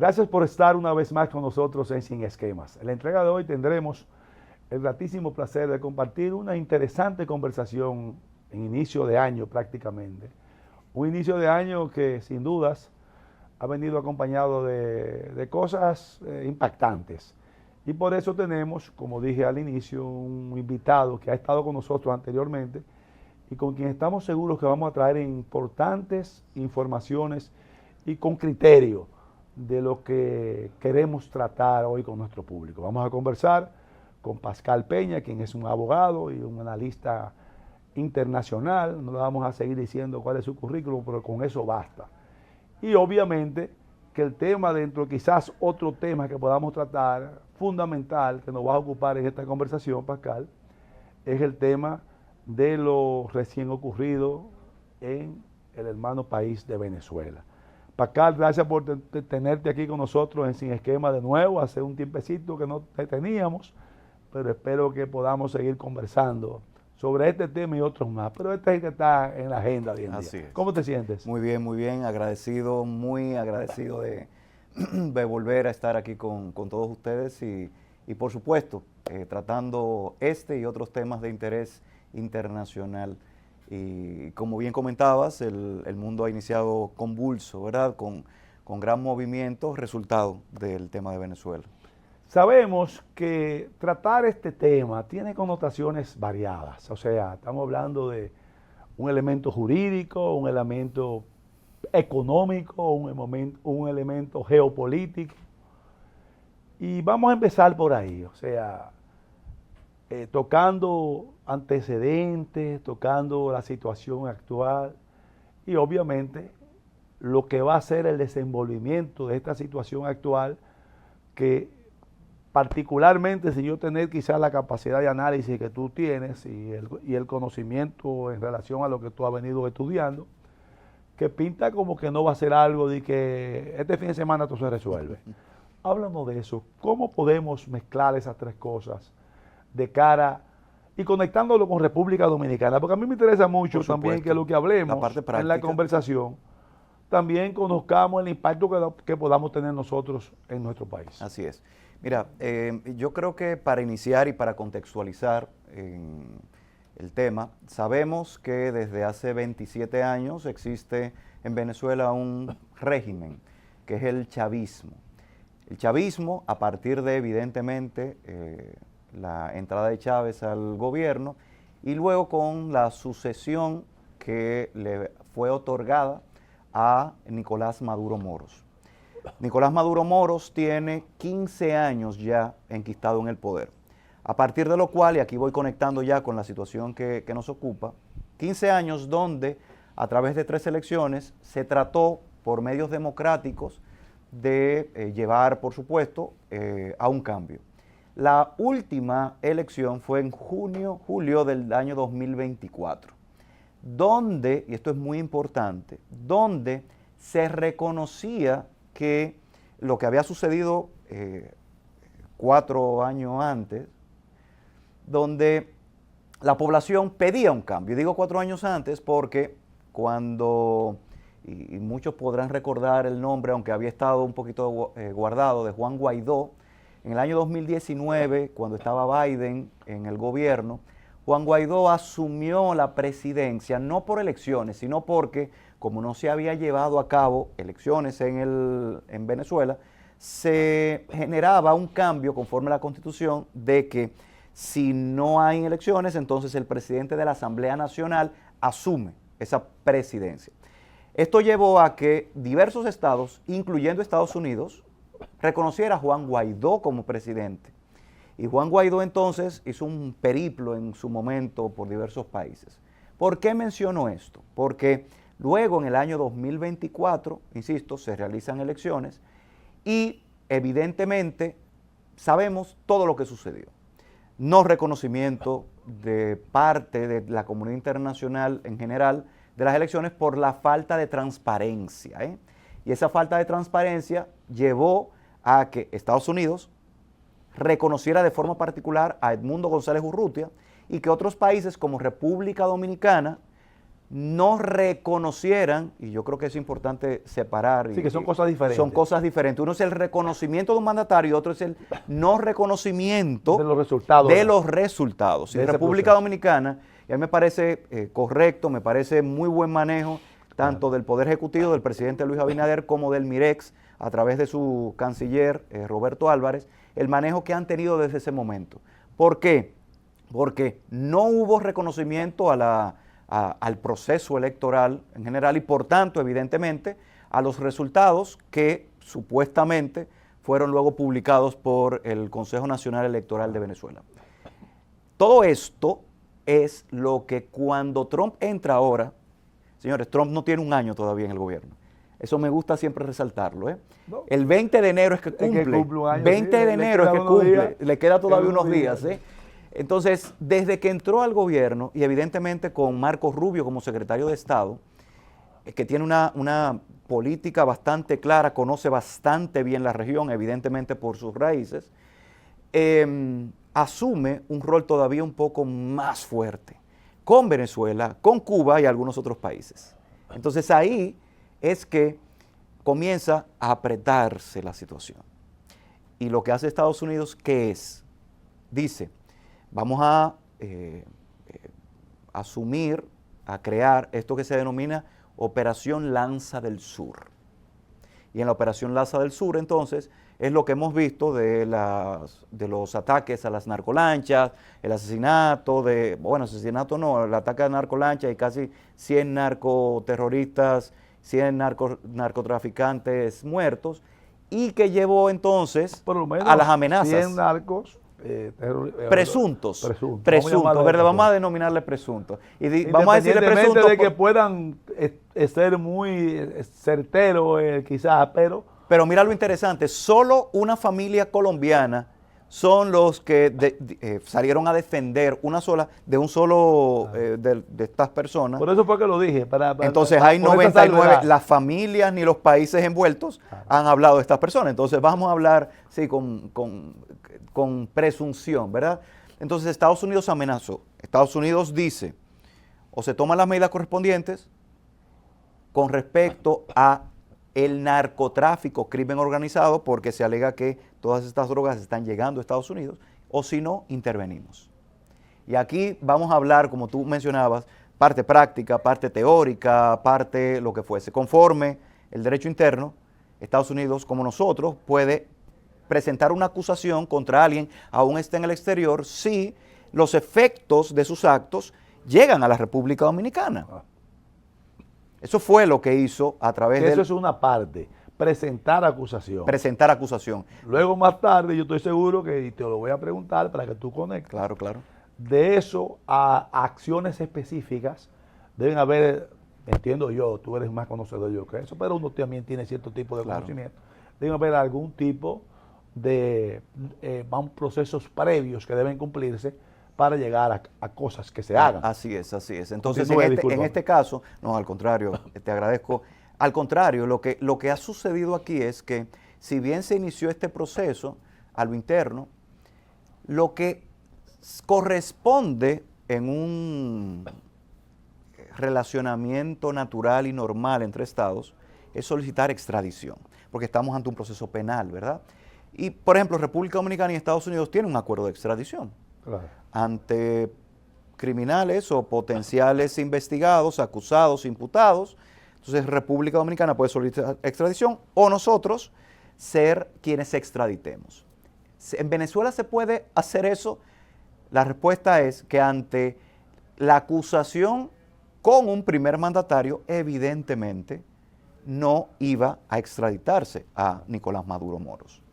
Gracias por estar una vez más con nosotros en Sin Esquemas. En la entrega de hoy tendremos el gratísimo placer de compartir una interesante conversación en inicio de año prácticamente. Un inicio de año que sin dudas ha venido acompañado de cosas impactantes. Y por eso tenemos, como dije al inicio, un invitado que ha estado con nosotros anteriormente y con quien estamos seguros que vamos a traer importantes informaciones y con criterio de lo que queremos tratar hoy con nuestro público. Vamos a conversar con Pascal Peña, quien es un abogado y un analista internacional. No le vamos a seguir diciendo cuál es su currículum, pero con eso basta. Y obviamente que el tema dentro, quizás otro tema que podamos tratar, fundamental, que nos va a ocupar en esta conversación, Pascal, es el tema de lo recién ocurrido en el hermano país de Venezuela. Pascal, gracias por tenerte aquí con nosotros en Sin Esquema de nuevo. Hace un tiempecito que no te teníamos, pero espero que podamos seguir conversando sobre este tema y otros más. Pero este es el que está en la agenda hoy en día. Así es. ¿Cómo te sientes? Muy bien, agradecido, muy agradecido de volver a estar aquí con todos ustedes y por supuesto, tratando este y otros temas de interés internacional. Y como bien comentabas, el mundo ha iniciado convulso, ¿verdad? Con gran movimiento, resultado del tema de Venezuela. Sabemos que tratar este tema tiene connotaciones variadas. O sea, estamos hablando de un elemento jurídico, un elemento económico, un elemento geopolítico. Y vamos a empezar por ahí, o sea, tocando antecedentes, tocando la situación actual y obviamente lo que va a ser el desenvolvimiento de esta situación actual, que particularmente si yo tener quizás la capacidad de análisis que tú tienes y el conocimiento en relación a lo que tú has venido estudiando, que pinta como que no va a ser algo de que este fin de semana todo se resuelve. Háblanos de eso. ¿Cómo podemos mezclar esas tres cosas de cara y conectándolo con República Dominicana? Porque a mí me interesa mucho también que lo que hablemos en la conversación, también conozcamos el impacto que podamos tener nosotros en nuestro país. Así es. Mira, yo creo que para iniciar y para contextualizar el tema, sabemos que desde hace 27 años existe en Venezuela un régimen que es el chavismo. El chavismo, a partir de evidentemente la entrada de Chávez al gobierno y luego con la sucesión que le fue otorgada a Nicolás Maduro Moros. Nicolás Maduro Moros tiene 15 años ya enquistado en el poder, a partir de lo cual, y aquí voy conectando ya con la situación que nos ocupa, 15 años donde a través de 3 elecciones se trató por medios democráticos de llevar, por supuesto, a un cambio. La última elección fue en julio del año 2024, donde, y esto es muy importante, donde se reconocía que lo que había sucedido 4 años antes, donde la población pedía un cambio. Digo 4 años antes porque cuando, y muchos podrán recordar el nombre, aunque había estado un poquito guardado, de Juan Guaidó, en el año 2019, cuando estaba Biden en el gobierno, Juan Guaidó asumió la presidencia, no por elecciones, sino porque, como no se había llevado a cabo elecciones en Venezuela, se generaba un cambio conforme a la Constitución de que si no hay elecciones, entonces el presidente de la Asamblea Nacional asume esa presidencia. Esto llevó a que diversos estados, incluyendo Estados Unidos, reconociera a Juan Guaidó como presidente. Y Juan Guaidó entonces hizo un periplo en su momento por diversos países. ¿Por qué menciono esto? Porque luego en el año 2024, insisto, se realizan elecciones y evidentemente sabemos todo lo que sucedió. No reconocimiento de parte de la comunidad internacional en general de las elecciones por la falta de transparencia. Y esa falta de transparencia llevó a que Estados Unidos reconociera de forma particular a Edmundo González Urrutia y que otros países como República Dominicana no reconocieran, y yo creo que es importante separar. Sí, que son cosas diferentes. Son cosas diferentes. Uno es el reconocimiento de un mandatario y otro es el no reconocimiento de los resultados. De los resultados. En República proceso. Dominicana, y a mí me parece correcto, me parece muy buen manejo, tanto del Poder Ejecutivo, del presidente Luis Abinader, como del MIREX, a través de su canciller Roberto Álvarez, el manejo que han tenido desde ese momento. ¿Por qué? Porque no hubo reconocimiento al proceso electoral en general y por tanto, evidentemente, a los resultados que supuestamente fueron luego publicados por el Consejo Nacional Electoral de Venezuela. Todo esto es lo que cuando Trump entra ahora, señores, Trump no tiene un año todavía en el gobierno. Eso me gusta siempre resaltarlo. No. El 20 de enero es que cumple. Es que cumple un año, 20 sí, de enero es que cumple. días, le queda todavía unos días. días. Entonces, desde que entró al gobierno, y evidentemente con Marco Rubio como secretario de Estado, que tiene una política bastante clara, conoce bastante bien la región, evidentemente por sus raíces, asume un rol todavía un poco más fuerte con Venezuela, con Cuba y algunos otros países. Entonces ahí es que comienza a apretarse la situación. Y lo que hace Estados Unidos, ¿qué es? Dice, vamos a asumir, a crear esto que se denomina Operación Lanza del Sur. Y en la Operación Lanza del Sur, entonces, es lo que hemos visto de los ataques a las narcolanchas, el asesinato asesinato no, el ataque a narcolanchas y casi 100 narcoterroristas, 100 narcotraficantes muertos, y que llevó entonces por lo menos a las amenazas. 100 narcos presuntos. Vamos a denominarle presuntos. Y vamos a decirle presuntos. De que puedan ser muy certeros, quizás, pero mira lo interesante, solo una familia colombiana son los que salieron a defender de estas personas. Por eso fue que lo dije. Entonces hay 99, las familias ni los países envueltos han hablado de estas personas. Entonces vamos a hablar, sí, con presunción, ¿verdad? Entonces Estados Unidos amenazó. Estados Unidos dice, o se toman las medidas correspondientes con respecto a el narcotráfico, crimen organizado, porque se alega que todas estas drogas están llegando a Estados Unidos, o si no, intervenimos. Y aquí vamos a hablar, como tú mencionabas, parte práctica, parte teórica, parte lo que fuese. Conforme el derecho interno, Estados Unidos, como nosotros, puede presentar una acusación contra alguien, aún esté en el exterior, si los efectos de sus actos llegan a la República Dominicana. Eso fue lo que hizo a través de... Eso es una parte, presentar acusación. Presentar acusación. Luego más tarde, yo estoy seguro que te lo voy a preguntar para que tú conectes. Claro, claro. De eso a acciones específicas, deben haber, entiendo yo, tú eres más conocedor yo que eso, pero uno también tiene cierto tipo de conocimiento. Deben haber algún tipo de procesos previos que deben cumplirse para llegar a cosas que se hagan. Así es, así es. Entonces, en este caso, no, al contrario, te agradezco. Al contrario, lo que ha sucedido aquí es que, si bien se inició este proceso a lo interno, lo que corresponde en un relacionamiento natural y normal entre estados es solicitar extradición, porque estamos ante un proceso penal, ¿verdad? Y, por ejemplo, República Dominicana y Estados Unidos tienen un acuerdo de extradición. Claro. Ante criminales o potenciales investigados, acusados, imputados. Entonces, República Dominicana puede solicitar extradición o nosotros ser quienes extraditemos. ¿En Venezuela se puede hacer eso? La respuesta es que ante la acusación con un primer mandatario, evidentemente no iba a extraditarse a Nicolás Maduro Moros.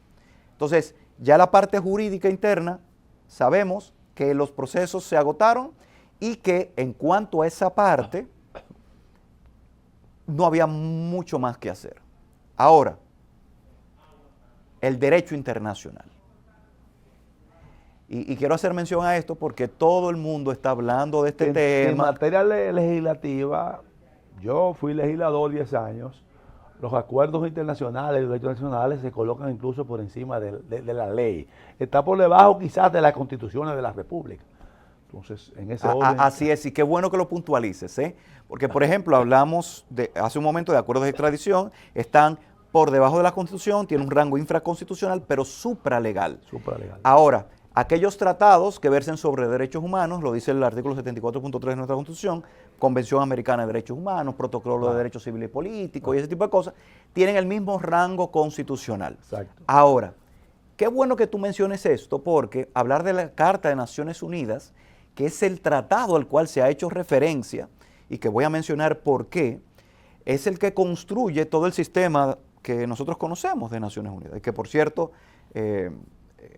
Entonces, ya la parte jurídica interna, sabemos que los procesos se agotaron y que en cuanto a esa parte, no había mucho más que hacer. Ahora, el derecho internacional. Y quiero hacer mención a esto porque todo el mundo está hablando de este tema. En materia legislativa, yo fui legislador 10 años, los acuerdos internacionales y los derechos nacionales se colocan incluso por encima de la ley. Está por debajo quizás de las constituciones de la República. Entonces, en ese orden... Así es, y qué bueno que lo puntualices, ¿eh? Porque, por ejemplo, hablamos hace un momento de acuerdos de extradición, están por debajo de la Constitución, tienen un rango infraconstitucional, pero supralegal. Supralegal. Ahora, aquellos tratados que versen sobre derechos humanos, lo dice el artículo 74.3 de nuestra Constitución, Convención Americana de Derechos Humanos, Protocolo de Derechos Civiles y Políticos y ese tipo de cosas, tienen el mismo rango constitucional. Exacto. Ahora, qué bueno que tú menciones esto, porque hablar de la Carta de Naciones Unidas, que es el tratado al cual se ha hecho referencia, y que voy a mencionar por qué, es el que construye todo el sistema que nosotros conocemos de Naciones Unidas. Y que, por cierto,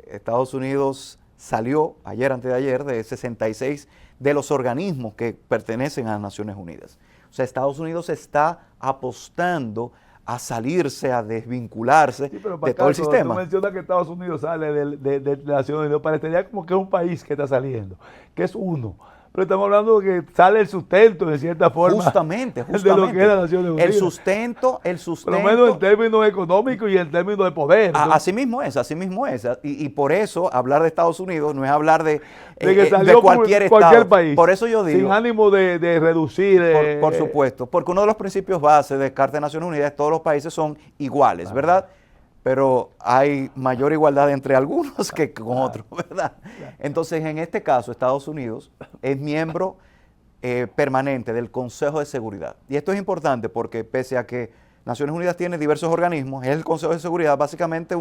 Estados Unidos salió ayer, antes de ayer, de 66 de los organismos que pertenecen a las Naciones Unidas. O sea, Estados Unidos está apostando a salirse, a desvincularse de todo el sistema. Tú mencionas que Estados Unidos sale de Naciones Unidas, parecería como que es un país que está saliendo, que es uno. Pero estamos hablando de que sale el sustento, de cierta forma. Justamente. De lo que es las Naciones Unidas. El sustento. Por lo menos en términos económicos y en términos de poder. Así mismo es, así mismo es. Y por eso hablar de Estados Unidos no es hablar de cualquier estado. país. Por eso yo digo. Sin ánimo de reducir. Por supuesto. Porque uno de los principios base de Carta de Naciones Unidas es que todos los países son iguales, ¿verdad? Pero hay mayor igualdad entre algunos que con otros, ¿verdad? Entonces, en este caso, Estados Unidos es miembro permanente del Consejo de Seguridad. Y esto es importante porque pese a que Naciones Unidas tiene diversos organismos, es el Consejo de Seguridad básicamente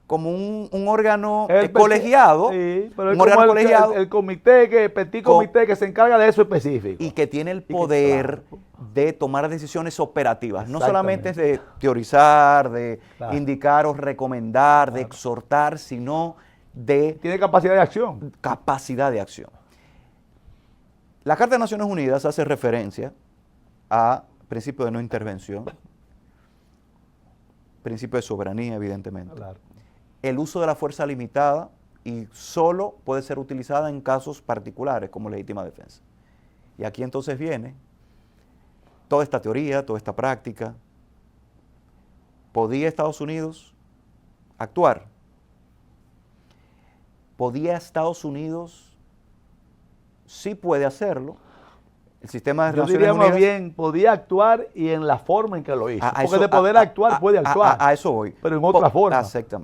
como un órgano colegiado. Sí, pero un órgano colegiado. El comité, petit comité que se encarga de eso específico. Y que tiene el poder de tomar decisiones operativas. No solamente es de teorizar, de indicar o recomendar, de exhortar, sino de... Tiene capacidad de acción. Capacidad de acción. La Carta de Naciones Unidas hace referencia a principio de no intervención, principio de soberanía, evidentemente. Claro. El uso de la fuerza limitada y solo puede ser utilizada en casos particulares como legítima defensa. Y aquí entonces viene toda esta teoría, toda esta práctica. ¿Podía Estados Unidos actuar? ¿Podía Estados Unidos? Sí puede hacerlo. El sistema de Naciones Unidas... Yo diría más bien, podía actuar y en la forma en que lo hizo. Porque de poder actuar, puede actuar. A eso voy. Pero en otra forma.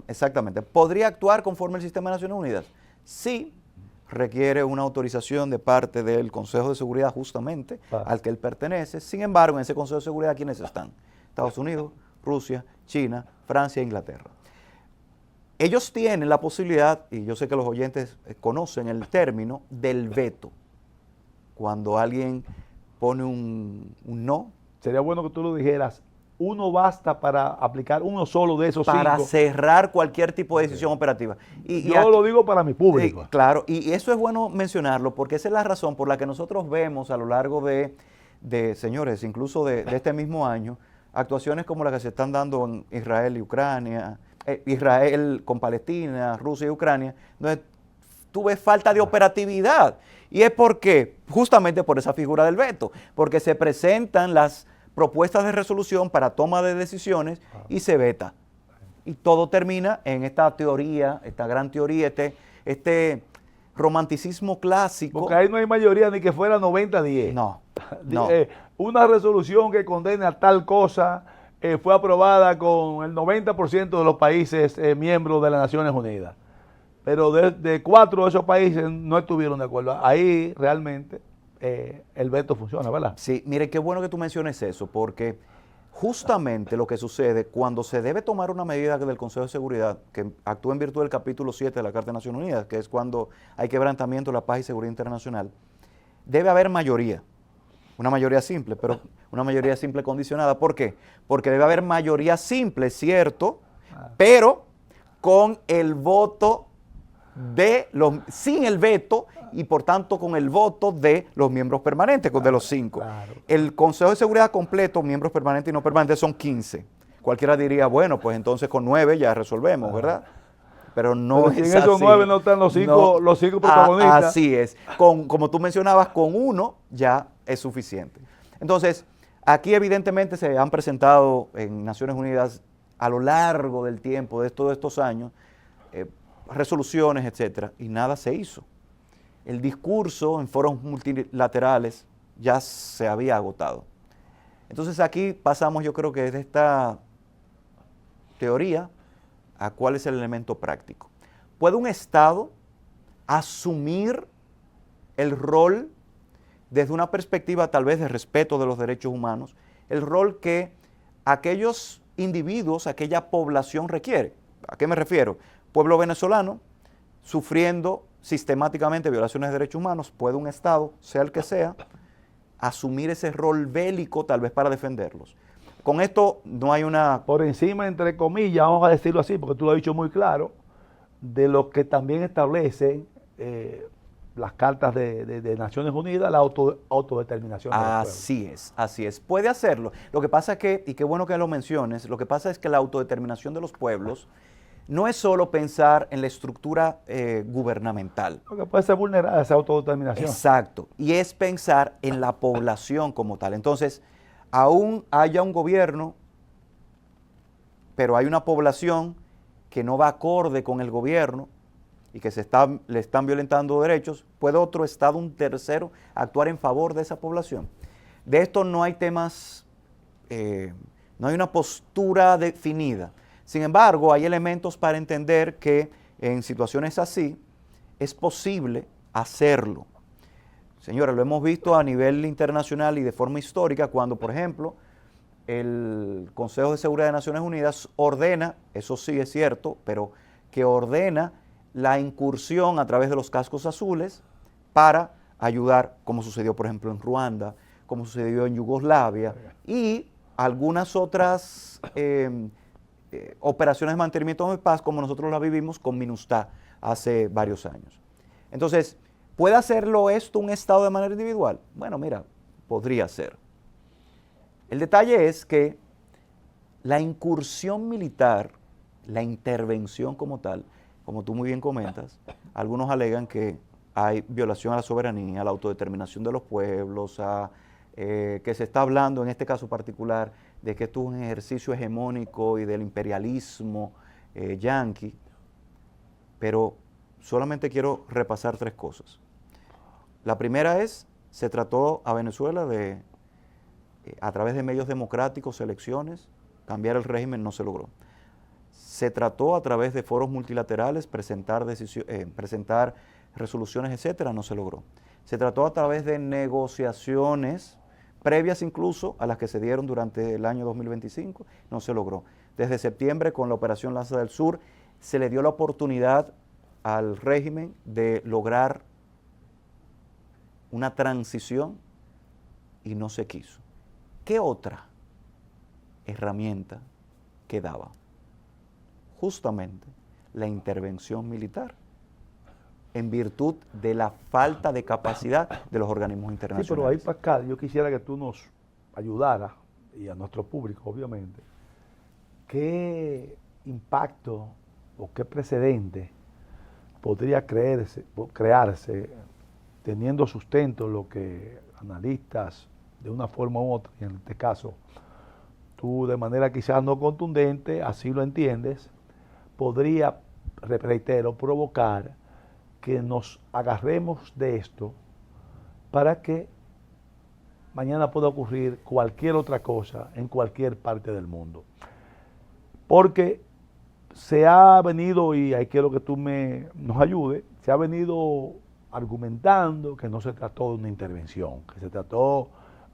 Exactamente. ¿Podría actuar conforme al sistema de Naciones Unidas? Sí, requiere una autorización de parte del Consejo de Seguridad justamente, al que él pertenece. Sin embargo, en ese Consejo de Seguridad, ¿quiénes están? Estados Unidos, Rusia, China, Francia e Inglaterra. Ellos tienen la posibilidad, y yo sé que los oyentes conocen el término, del veto. Cuando alguien pone un no. Sería bueno que tú lo dijeras. Uno basta para aplicar uno solo de esos para 5. cerrar cualquier tipo de decisión operativa. Yo aquí, lo digo para mi público. Claro, y eso es bueno mencionarlo porque esa es la razón por la que nosotros vemos a lo largo de señores, incluso de este mismo año, actuaciones como las que se están dando en Israel y Ucrania, Israel con Palestina, Rusia y Ucrania, donde tú ves falta de operatividad. Y es porque, justamente por esa figura del veto, porque se presentan las propuestas de resolución para toma de decisiones y se veta. Y todo termina en esta teoría, esta gran teoría, este romanticismo clásico. Porque ahí no hay mayoría ni que fuera 90-10. No. Una resolución que condena tal cosa fue aprobada con el 90% de los países miembros de las Naciones Unidas. Pero de 4 de esos países no estuvieron de acuerdo. Ahí realmente el veto funciona, ¿verdad? Sí, mire, qué bueno que tú menciones eso, porque justamente lo que sucede cuando se debe tomar una medida del Consejo de Seguridad, que actúa en virtud del capítulo 7 de la Carta de Naciones Unidas, que es cuando hay quebrantamiento de la paz y seguridad internacional, debe haber mayoría. Una mayoría simple, pero una mayoría simple condicionada. ¿Por qué? Porque debe haber mayoría simple, cierto, pero con el voto sin el veto y por tanto con el voto de los miembros permanentes, de los 5. Claro. El Consejo de Seguridad completo, miembros permanentes y no permanentes, son 15. Cualquiera diría, bueno, pues entonces con 9 ya resolvemos, ¿verdad? Pero no pero es si así. en esos 9 no están los 5 los 5 protagonistas. Así es. Como tú mencionabas, con 1 ya es suficiente. Entonces, aquí evidentemente se han presentado en Naciones Unidas a lo largo del tiempo, de todos estos años, resoluciones, etcétera, y nada se hizo. el discurso en foros multilaterales ya se había agotado. Entonces aquí pasamos, yo creo que de esta teoría a cuál es el elemento práctico. ¿Puede un Estado asumir el rol desde una perspectiva tal vez de respeto de los derechos humanos, el rol que aquellos individuos, aquella población requiere? ¿A qué me refiero? Pueblo venezolano sufriendo sistemáticamente violaciones de derechos humanos, ¿puede un Estado, sea el que sea, asumir ese rol bélico tal vez para defenderlos? Con esto no hay una... Por encima, entre comillas, vamos a decirlo así, porque tú lo has dicho muy claro, de lo que también establecen las cartas de Naciones Unidas, la autodeterminación de los pueblos. Así es. Puede hacerlo. Lo que pasa es que, y qué bueno que lo menciones, lo que pasa es que la autodeterminación de los pueblos no es solo pensar en la estructura gubernamental. Porque puede ser vulnerada esa autodeterminación. Exacto. Y es pensar en la población como tal. Entonces, aún haya un gobierno, pero hay una población que no va acorde con el gobierno y que le están violentando derechos, ¿puede otro Estado, un tercero, actuar en favor de esa población? De esto no hay temas, no hay una postura definida. Sin embargo, hay elementos para entender que en situaciones así es posible hacerlo. Señores, lo hemos visto a nivel internacional y de forma histórica cuando, por ejemplo, el Consejo de Seguridad de Naciones Unidas ordena, eso sí es cierto, pero que ordena la incursión a través de los cascos azules para ayudar, como sucedió, por ejemplo, en Ruanda, como sucedió en Yugoslavia y algunas otras operaciones de mantenimiento de paz como nosotros la vivimos con MINUSTAH hace varios años. Entonces, ¿puede hacerlo esto un Estado de manera individual? Bueno, mira, podría ser. El detalle es que la incursión militar, la intervención como tal, como tú muy bien comentas, algunos alegan que hay violación a la soberanía, a la autodeterminación de los pueblos, que se está hablando en este caso particular de que esto es un ejercicio hegemónico y del imperialismo yanqui, pero solamente quiero repasar tres cosas. La primera es, se trató a Venezuela de, a través de medios democráticos, elecciones, cambiar el régimen, no se logró. Se trató a través de foros multilaterales, presentar resoluciones, etcétera, no se logró. Se trató a través de negociaciones previas incluso a las que se dieron durante el año 2025, no se logró. Desde septiembre, con la Operación Lanza del Sur, se le dio la oportunidad al régimen de lograr una transición y no se quiso. ¿Qué otra herramienta quedaba? Justamente la intervención militar, en virtud de la falta de capacidad de los organismos internacionales. Sí, pero ahí, Pascal, yo quisiera que tú nos ayudaras, y a nuestro público, obviamente, qué impacto o qué precedente podría crearse teniendo sustento lo que analistas de una forma u otra, y en este caso tú de manera quizás no contundente, así lo entiendes, podría, reitero, provocar que nos agarremos de esto para que mañana pueda ocurrir cualquier otra cosa en cualquier parte del mundo. Porque se ha venido, y ahí quiero que tú nos ayudes, se ha venido argumentando que no se trató de una intervención, que se trató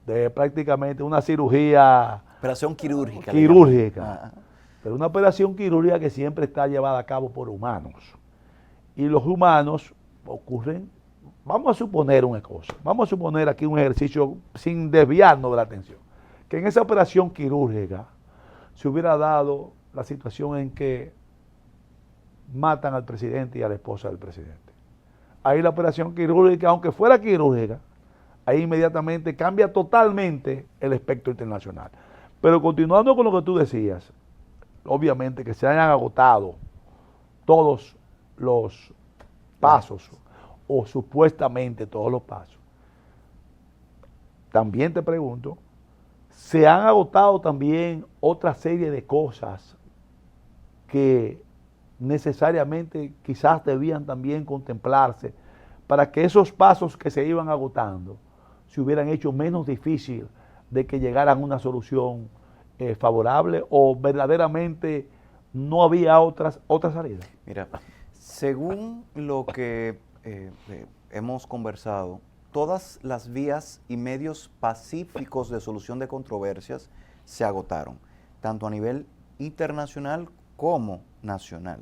de prácticamente una cirugía... Operación quirúrgica. Quirúrgica. Pero una operación quirúrgica que siempre está llevada a cabo por humanos. Y los humanos ocurren, vamos a suponer una cosa, vamos a suponer aquí un ejercicio sin desviarnos de la atención, que en esa operación quirúrgica se hubiera dado la situación en que matan al presidente y a la esposa del presidente. Ahí la operación quirúrgica, aunque fuera quirúrgica, ahí inmediatamente cambia totalmente el espectro internacional. Pero continuando con lo que tú decías, obviamente que se hayan agotado todos los pasos, o supuestamente todos los pasos. También te pregunto, ¿se han agotado también otra serie de cosas que necesariamente quizás debían también contemplarse para que esos pasos que se iban agotando se hubieran hecho menos difícil de que llegaran a una solución favorable, o verdaderamente no había otra salida? Mira, según lo que hemos conversado, todas las vías y medios pacíficos de solución de controversias se agotaron, tanto a nivel internacional como nacional.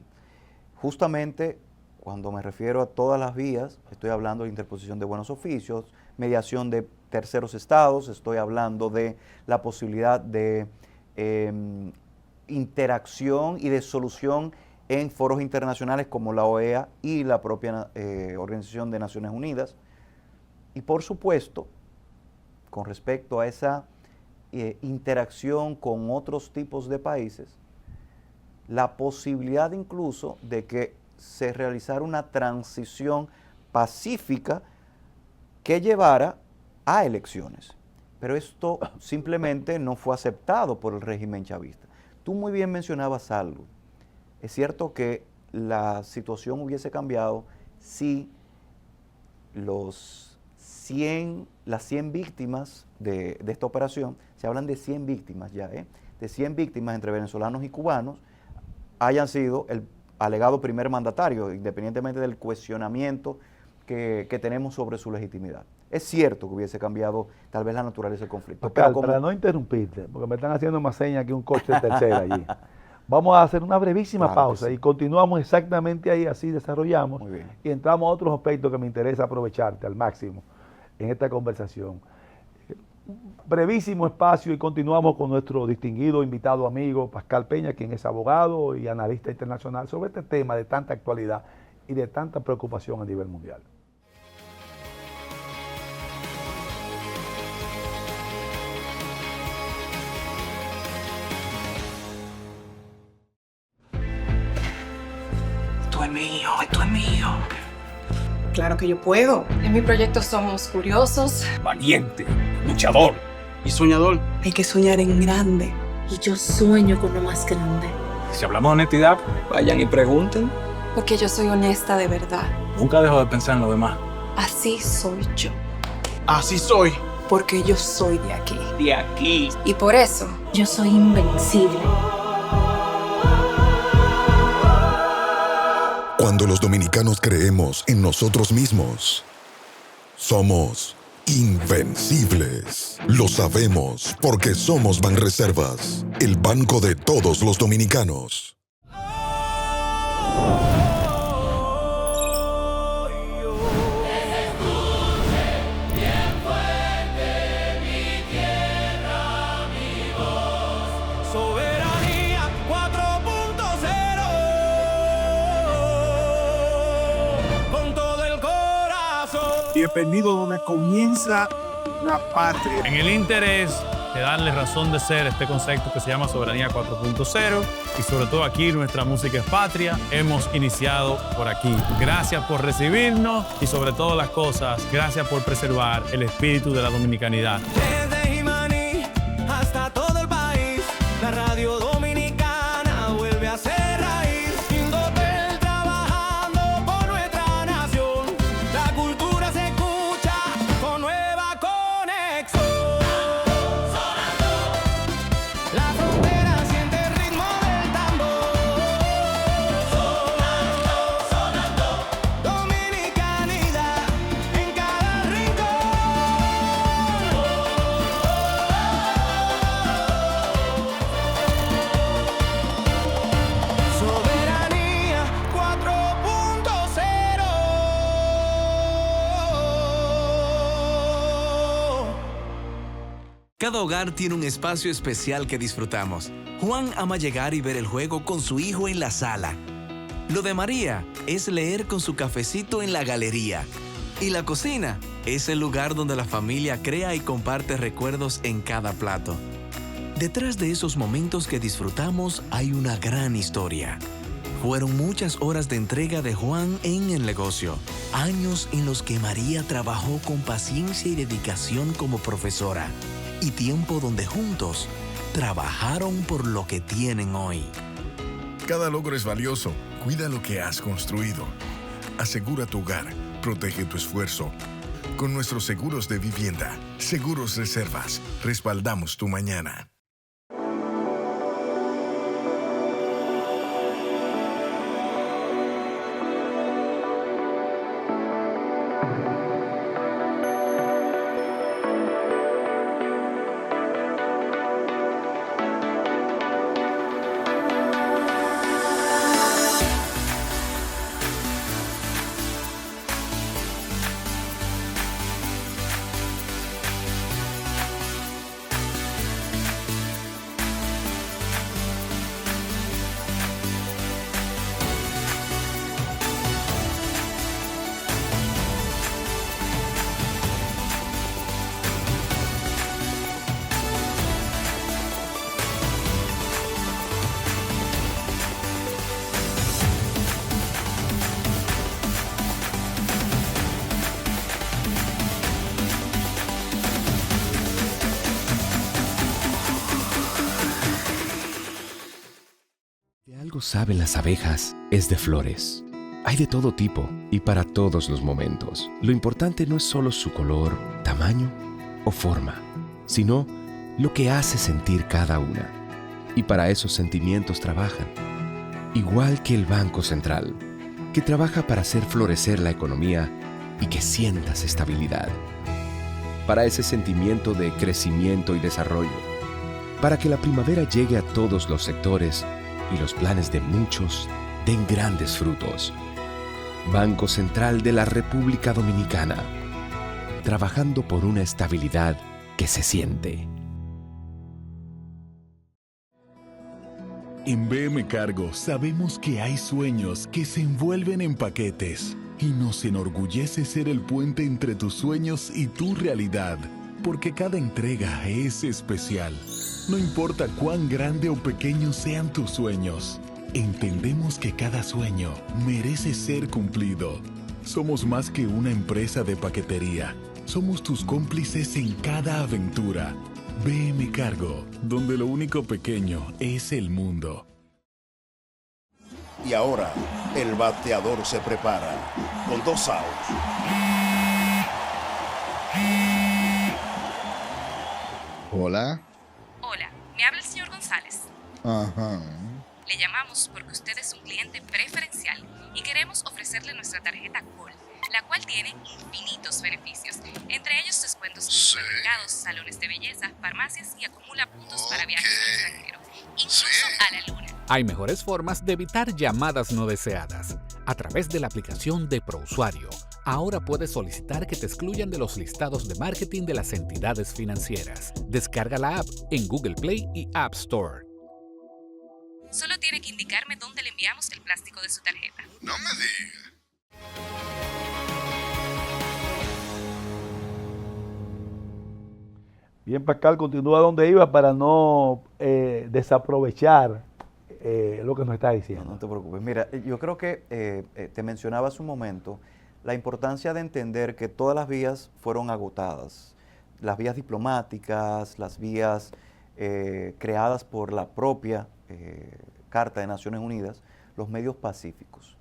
Justamente cuando me refiero a todas las vías, estoy hablando de interposición de buenos oficios, mediación de terceros estados, estoy hablando de la posibilidad de interacción y de solución en foros internacionales como la OEA y la propia Organización de Naciones Unidas. Y por supuesto, con respecto a esa interacción con otros tipos de países, la posibilidad incluso de que se realizara una transición pacífica que llevara a elecciones. Pero esto simplemente no fue aceptado por el régimen chavista. Tú muy bien mencionabas algo. Es cierto que la situación hubiese cambiado si las 100 víctimas de esta operación, se hablan de 100 víctimas ya, de 100 víctimas entre venezolanos y cubanos, hayan sido el alegado primer mandatario, independientemente del cuestionamiento que tenemos sobre su legitimidad. Es cierto que hubiese cambiado tal vez la naturaleza del conflicto. Pascal, para no interrumpirte, porque me están haciendo más señas que un coche de tercera allí. Vamos a hacer una brevísima pausa y continuamos exactamente ahí, así desarrollamos y entramos a otros aspectos que me interesa aprovecharte al máximo en esta conversación. Brevísimo espacio y continuamos con nuestro distinguido invitado amigo Pascal Peña, quien es abogado y analista internacional, sobre este tema de tanta actualidad y de tanta preocupación a nivel mundial. Esto es mío. Claro que yo puedo. En mi proyecto somos curiosos, valiente, luchador y soñador. Hay que soñar en grande. Y yo sueño con lo más grande. Si hablamos de honestidad, vayan y pregunten. Porque yo soy honesta de verdad. Nunca dejo de pensar en lo demás. Así soy yo. Así soy. Porque yo soy de aquí. De aquí. Y por eso, yo soy invencible. Cuando los dominicanos creemos en nosotros mismos, somos invencibles. Lo sabemos porque somos Banreservas, el banco de todos los dominicanos. Bienvenido donde comienza la patria. En el interés de darle razón de ser a este concepto que se llama Soberanía 4.0 y sobre todo aquí nuestra música es patria, hemos iniciado por aquí. Gracias por recibirnos y sobre todas las cosas, gracias por preservar el espíritu de la dominicanidad. Desde Jimaní hasta todo el país, la radio dominicana vuelve a ser raíz. Indotel trabajando por nuestra nación, la cultura se escucha con nueva conexión. La frontera siente el ritmo del tambor. Sonando, dominicanidad en cada rincón. Soberanía 4.0. Cada hogar tiene un espacio especial que disfrutamos. Juan ama llegar y ver el juego con su hijo en la sala. Lo de María es leer con su cafecito en la galería. Y la cocina es el lugar donde la familia crea y comparte recuerdos en cada plato. Detrás de esos momentos que disfrutamos hay una gran historia. Fueron muchas horas de entrega de Juan en el negocio, años en los que María trabajó con paciencia y dedicación como profesora, y tiempo donde juntos trabajaron por lo que tienen hoy. Cada logro es valioso. Cuida lo que has construido. Asegura tu hogar. protege tu esfuerzo. Con nuestros seguros de vivienda, Seguros Reservas, respaldamos tu mañana. Algo saben las abejas es de flores. Hay de todo tipo y para todos los momentos. Lo importante no es solo su color, tamaño o forma, sino lo que hace sentir cada una. Y para esos sentimientos trabajan. Igual que el Banco Central, que trabaja para hacer florecer la economía y que sientas estabilidad. Para ese sentimiento de crecimiento y desarrollo. Para que la primavera llegue a todos los sectores y los planes de muchos den grandes frutos. Banco Central de la República Dominicana, trabajando por una estabilidad que se siente. En BM Cargo sabemos que hay sueños que se envuelven en paquetes y nos enorgullece ser el puente entre tus sueños y tu realidad, porque cada entrega es especial. No importa cuán grande o pequeño sean tus sueños, entendemos que cada sueño merece ser cumplido. Somos más que una empresa de paquetería. Somos tus cómplices en cada aventura. BM Cargo, donde lo único pequeño es el mundo. Y ahora, el bateador se prepara con 2 outs. Hola. Hola, me habla el señor González. Ajá. Le llamamos porque usted es un cliente preferencial y queremos ofrecerle nuestra tarjeta Gold, la cual tiene infinitos beneficios, entre ellos descuentos en supermercados, salones de belleza, farmacias y acumula puntos para viajes al extranjero, incluso a la luna. Hay mejores formas de evitar llamadas no deseadas. A través de la aplicación de ProUsuario, ahora puedes solicitar que te excluyan de los listados de marketing de las entidades financieras. Descarga la app en Google Play y App Store. Solo tiene que indicarme dónde le enviamos el plástico de su tarjeta. No me diga. Bien, Pascal, continúa donde iba para no desaprovechar lo que nos está diciendo. No te preocupes. Mira, yo creo que te mencionaba hace un momento la importancia de entender que todas las vías fueron agotadas. Las vías diplomáticas, las vías creadas por la propia Carta de Naciones Unidas, los medios pacíficos.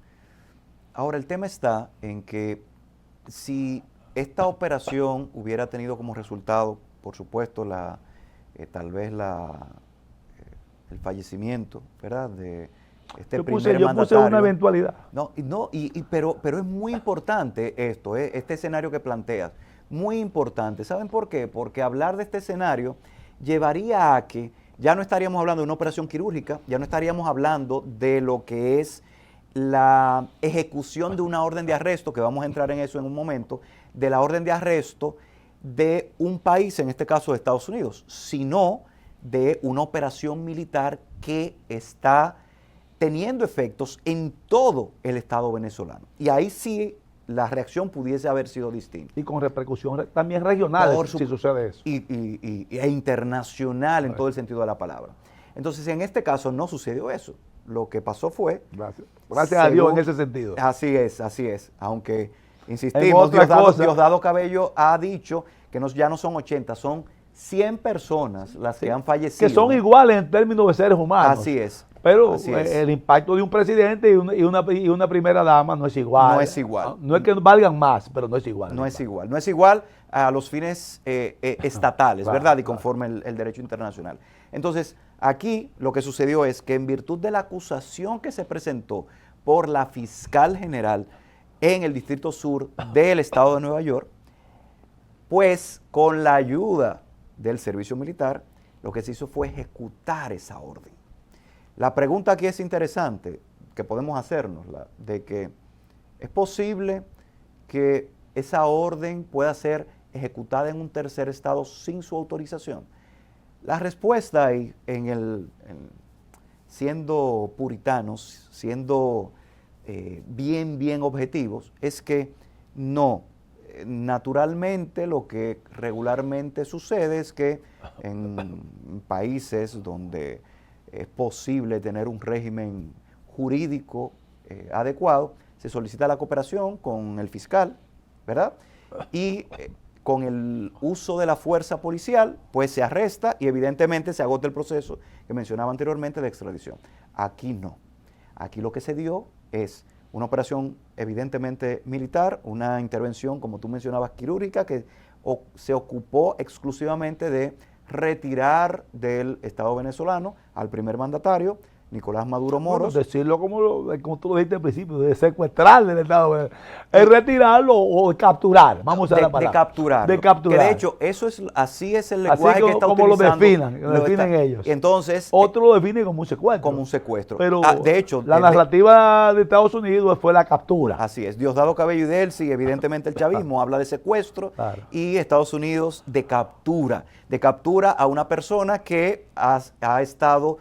Ahora, el tema está en que si esta operación hubiera tenido como resultado, por supuesto, tal vez el fallecimiento, ¿verdad?, de este primer mandatario. Yo puse una eventualidad. Pero es muy importante esto, este escenario que planteas, muy importante. ¿Saben por qué? Porque hablar de este escenario llevaría a que ya no estaríamos hablando de una operación quirúrgica, ya no estaríamos hablando de lo que es la ejecución de una orden de arresto, que vamos a entrar en eso en un momento, de la orden de arresto de un país, en este caso de Estados Unidos, sino de una operación militar que está teniendo efectos en todo el Estado venezolano. Y ahí sí la reacción pudiese haber sido distinta. Y con repercusión también regional, si sucede eso. E internacional en todo el sentido de la palabra. Entonces, en este caso no sucedió eso. Lo que pasó fue... Gracias a Dios en ese sentido. Así es. Aunque, insistimos, Diosdado Cabello ha dicho que ya no son 80, son 100 personas las que han fallecido. Que son iguales en términos de seres humanos. Así es. Pero Así es. el impacto de un presidente y una primera dama no es igual. No es igual. No es que valgan más, pero no es igual. No es igual. No es igual a los fines estatales, Claro, ¿verdad? Y conforme el derecho internacional. Entonces, aquí lo que sucedió es que en virtud de la acusación que se presentó por la fiscal general en el Distrito Sur del Estado de Nueva York, pues con la ayuda del servicio militar, lo que se hizo fue ejecutar esa orden. La pregunta aquí es interesante, que podemos hacernos, de que es posible que esa orden pueda ser ejecutada en un tercer estado sin su autorización. La respuesta ahí, siendo puritanos, siendo bien objetivos, es que no. Naturalmente, lo que regularmente sucede es que en países donde es posible tener un régimen jurídico adecuado, se solicita la cooperación con el fiscal, ¿verdad? Y con el uso de la fuerza policial, pues se arresta y evidentemente se agota el proceso que mencionaba anteriormente de extradición. Aquí no. Aquí lo que se dio es una operación evidentemente militar, una intervención, como tú mencionabas, quirúrgica, que se ocupó exclusivamente de retirar del Estado venezolano al primer mandatario, Nicolás Maduro Moros. Bueno, decirlo como tú lo dijiste al principio, de secuestrar del Estado, es retirarlo o capturar, vamos a usar la palabra. De capturar. Que de hecho, así es el lenguaje que está como utilizando. lo definen ellos. Entonces, otro lo define como un secuestro. Como un secuestro. Pero de hecho, la narrativa de Estados Unidos fue la captura. Así es. Diosdado Cabello y Delcy, evidentemente el chavismo habla de secuestro, claro. Y Estados Unidos de captura a una persona que ha estado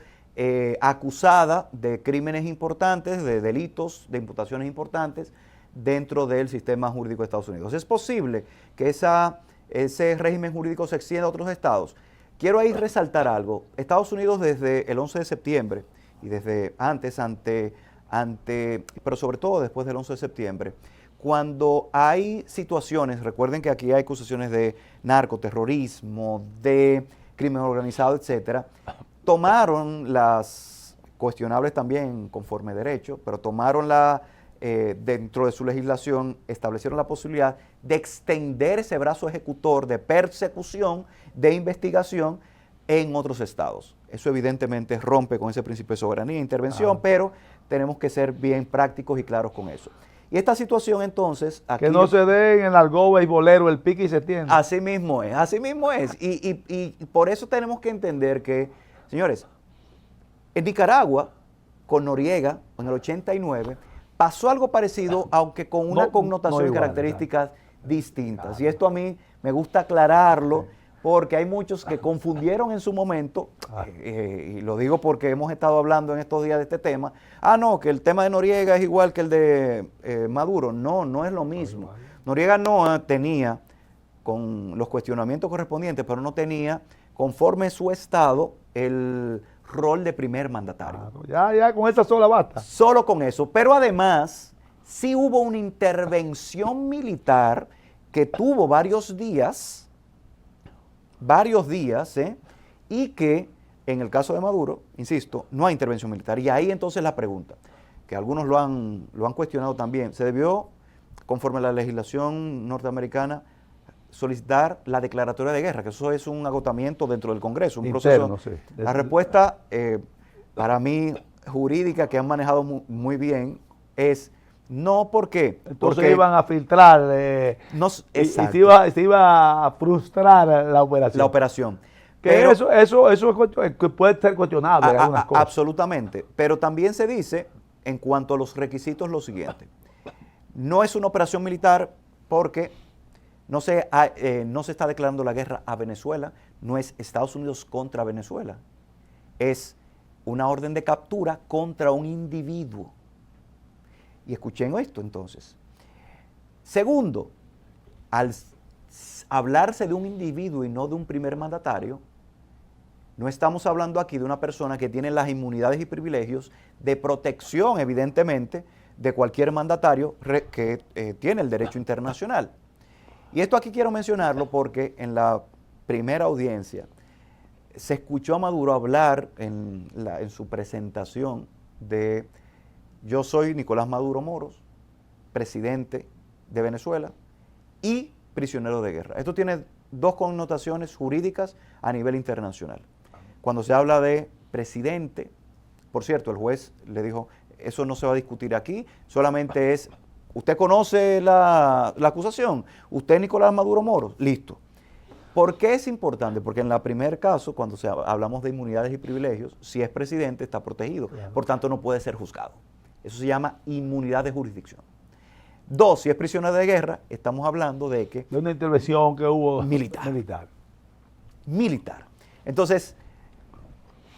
acusada de crímenes importantes, de delitos, de imputaciones importantes dentro del sistema jurídico de Estados Unidos. ¿Es posible que ese régimen jurídico se extienda a otros estados? Quiero ahí resaltar algo. Estados Unidos desde el 11 de septiembre y desde antes, pero sobre todo después del 11 de septiembre, cuando hay situaciones, recuerden que aquí hay acusaciones de narcoterrorismo, de crimen organizado, etcétera, tomaron las cuestionables también conforme derecho, pero tomaron dentro de su legislación, establecieron la posibilidad de extender ese brazo ejecutor de persecución, de investigación en otros estados. Eso evidentemente rompe con ese principio de soberanía e intervención, pero tenemos que ser bien prácticos y claros con eso. Y esta situación entonces... Aquí, que no se dé en el argot beisbolero el pique y se tiende. Así mismo es, así mismo es. Y por eso tenemos que entender que, señores, en Nicaragua, con Noriega, en el 89, pasó algo parecido, aunque con una connotación y características distintas. Claro. Y esto a mí me gusta aclararlo, porque hay muchos que confundieron en su momento, y lo digo porque hemos estado hablando en estos días de este tema, no, que el tema de Noriega es igual que el de Maduro. No es lo mismo. Noriega no tenía, con los cuestionamientos correspondientes, pero no tenía, conforme su estado, el rol de primer mandatario. Ya con esa sola basta. Solo con eso. Pero además, sí hubo una intervención militar que tuvo varios días, y que en el caso de Maduro, insisto, no hay intervención militar. Y ahí entonces la pregunta, que algunos lo han cuestionado también, se debió, conforme a la legislación norteamericana, solicitar la declaratoria de guerra, que eso es un agotamiento dentro del Congreso, un interno, proceso. Sí. La respuesta, para mí, jurídica, que han manejado muy bien, es no. ¿Por qué? Entonces iban a filtrar y se iba a frustrar la operación. La operación. Pero eso puede ser cuestionable. Algunas cosas. Absolutamente. Pero también se dice, en cuanto a los requisitos, lo siguiente. No es una operación militar porque no se está declarando la guerra a Venezuela, no es Estados Unidos contra Venezuela. Es una orden de captura contra un individuo. Y escuchen esto entonces. Segundo, al hablarse de un individuo y no de un primer mandatario, no estamos hablando aquí de una persona que tiene las inmunidades y privilegios de protección, evidentemente, de cualquier mandatario que tiene el derecho internacional. Y esto aquí quiero mencionarlo porque en la primera audiencia, se escuchó a Maduro hablar en su presentación de: yo soy Nicolás Maduro Moros, presidente de Venezuela y prisionero de guerra. Esto tiene dos connotaciones jurídicas a nivel internacional. Cuando se habla de presidente, por cierto, el juez le dijo: eso no se va a discutir aquí, solamente es, ¿usted conoce la acusación? ¿Usted es Nicolás Maduro Moros? Listo. ¿Por qué es importante? Porque en el primer caso, cuando hablamos de inmunidades y privilegios, si es presidente está protegido, claro. Por tanto no puede ser juzgado. Eso se llama inmunidad de jurisdicción. 2, si es prisionero de guerra, estamos hablando de que... de una intervención que hubo... Militar. Entonces,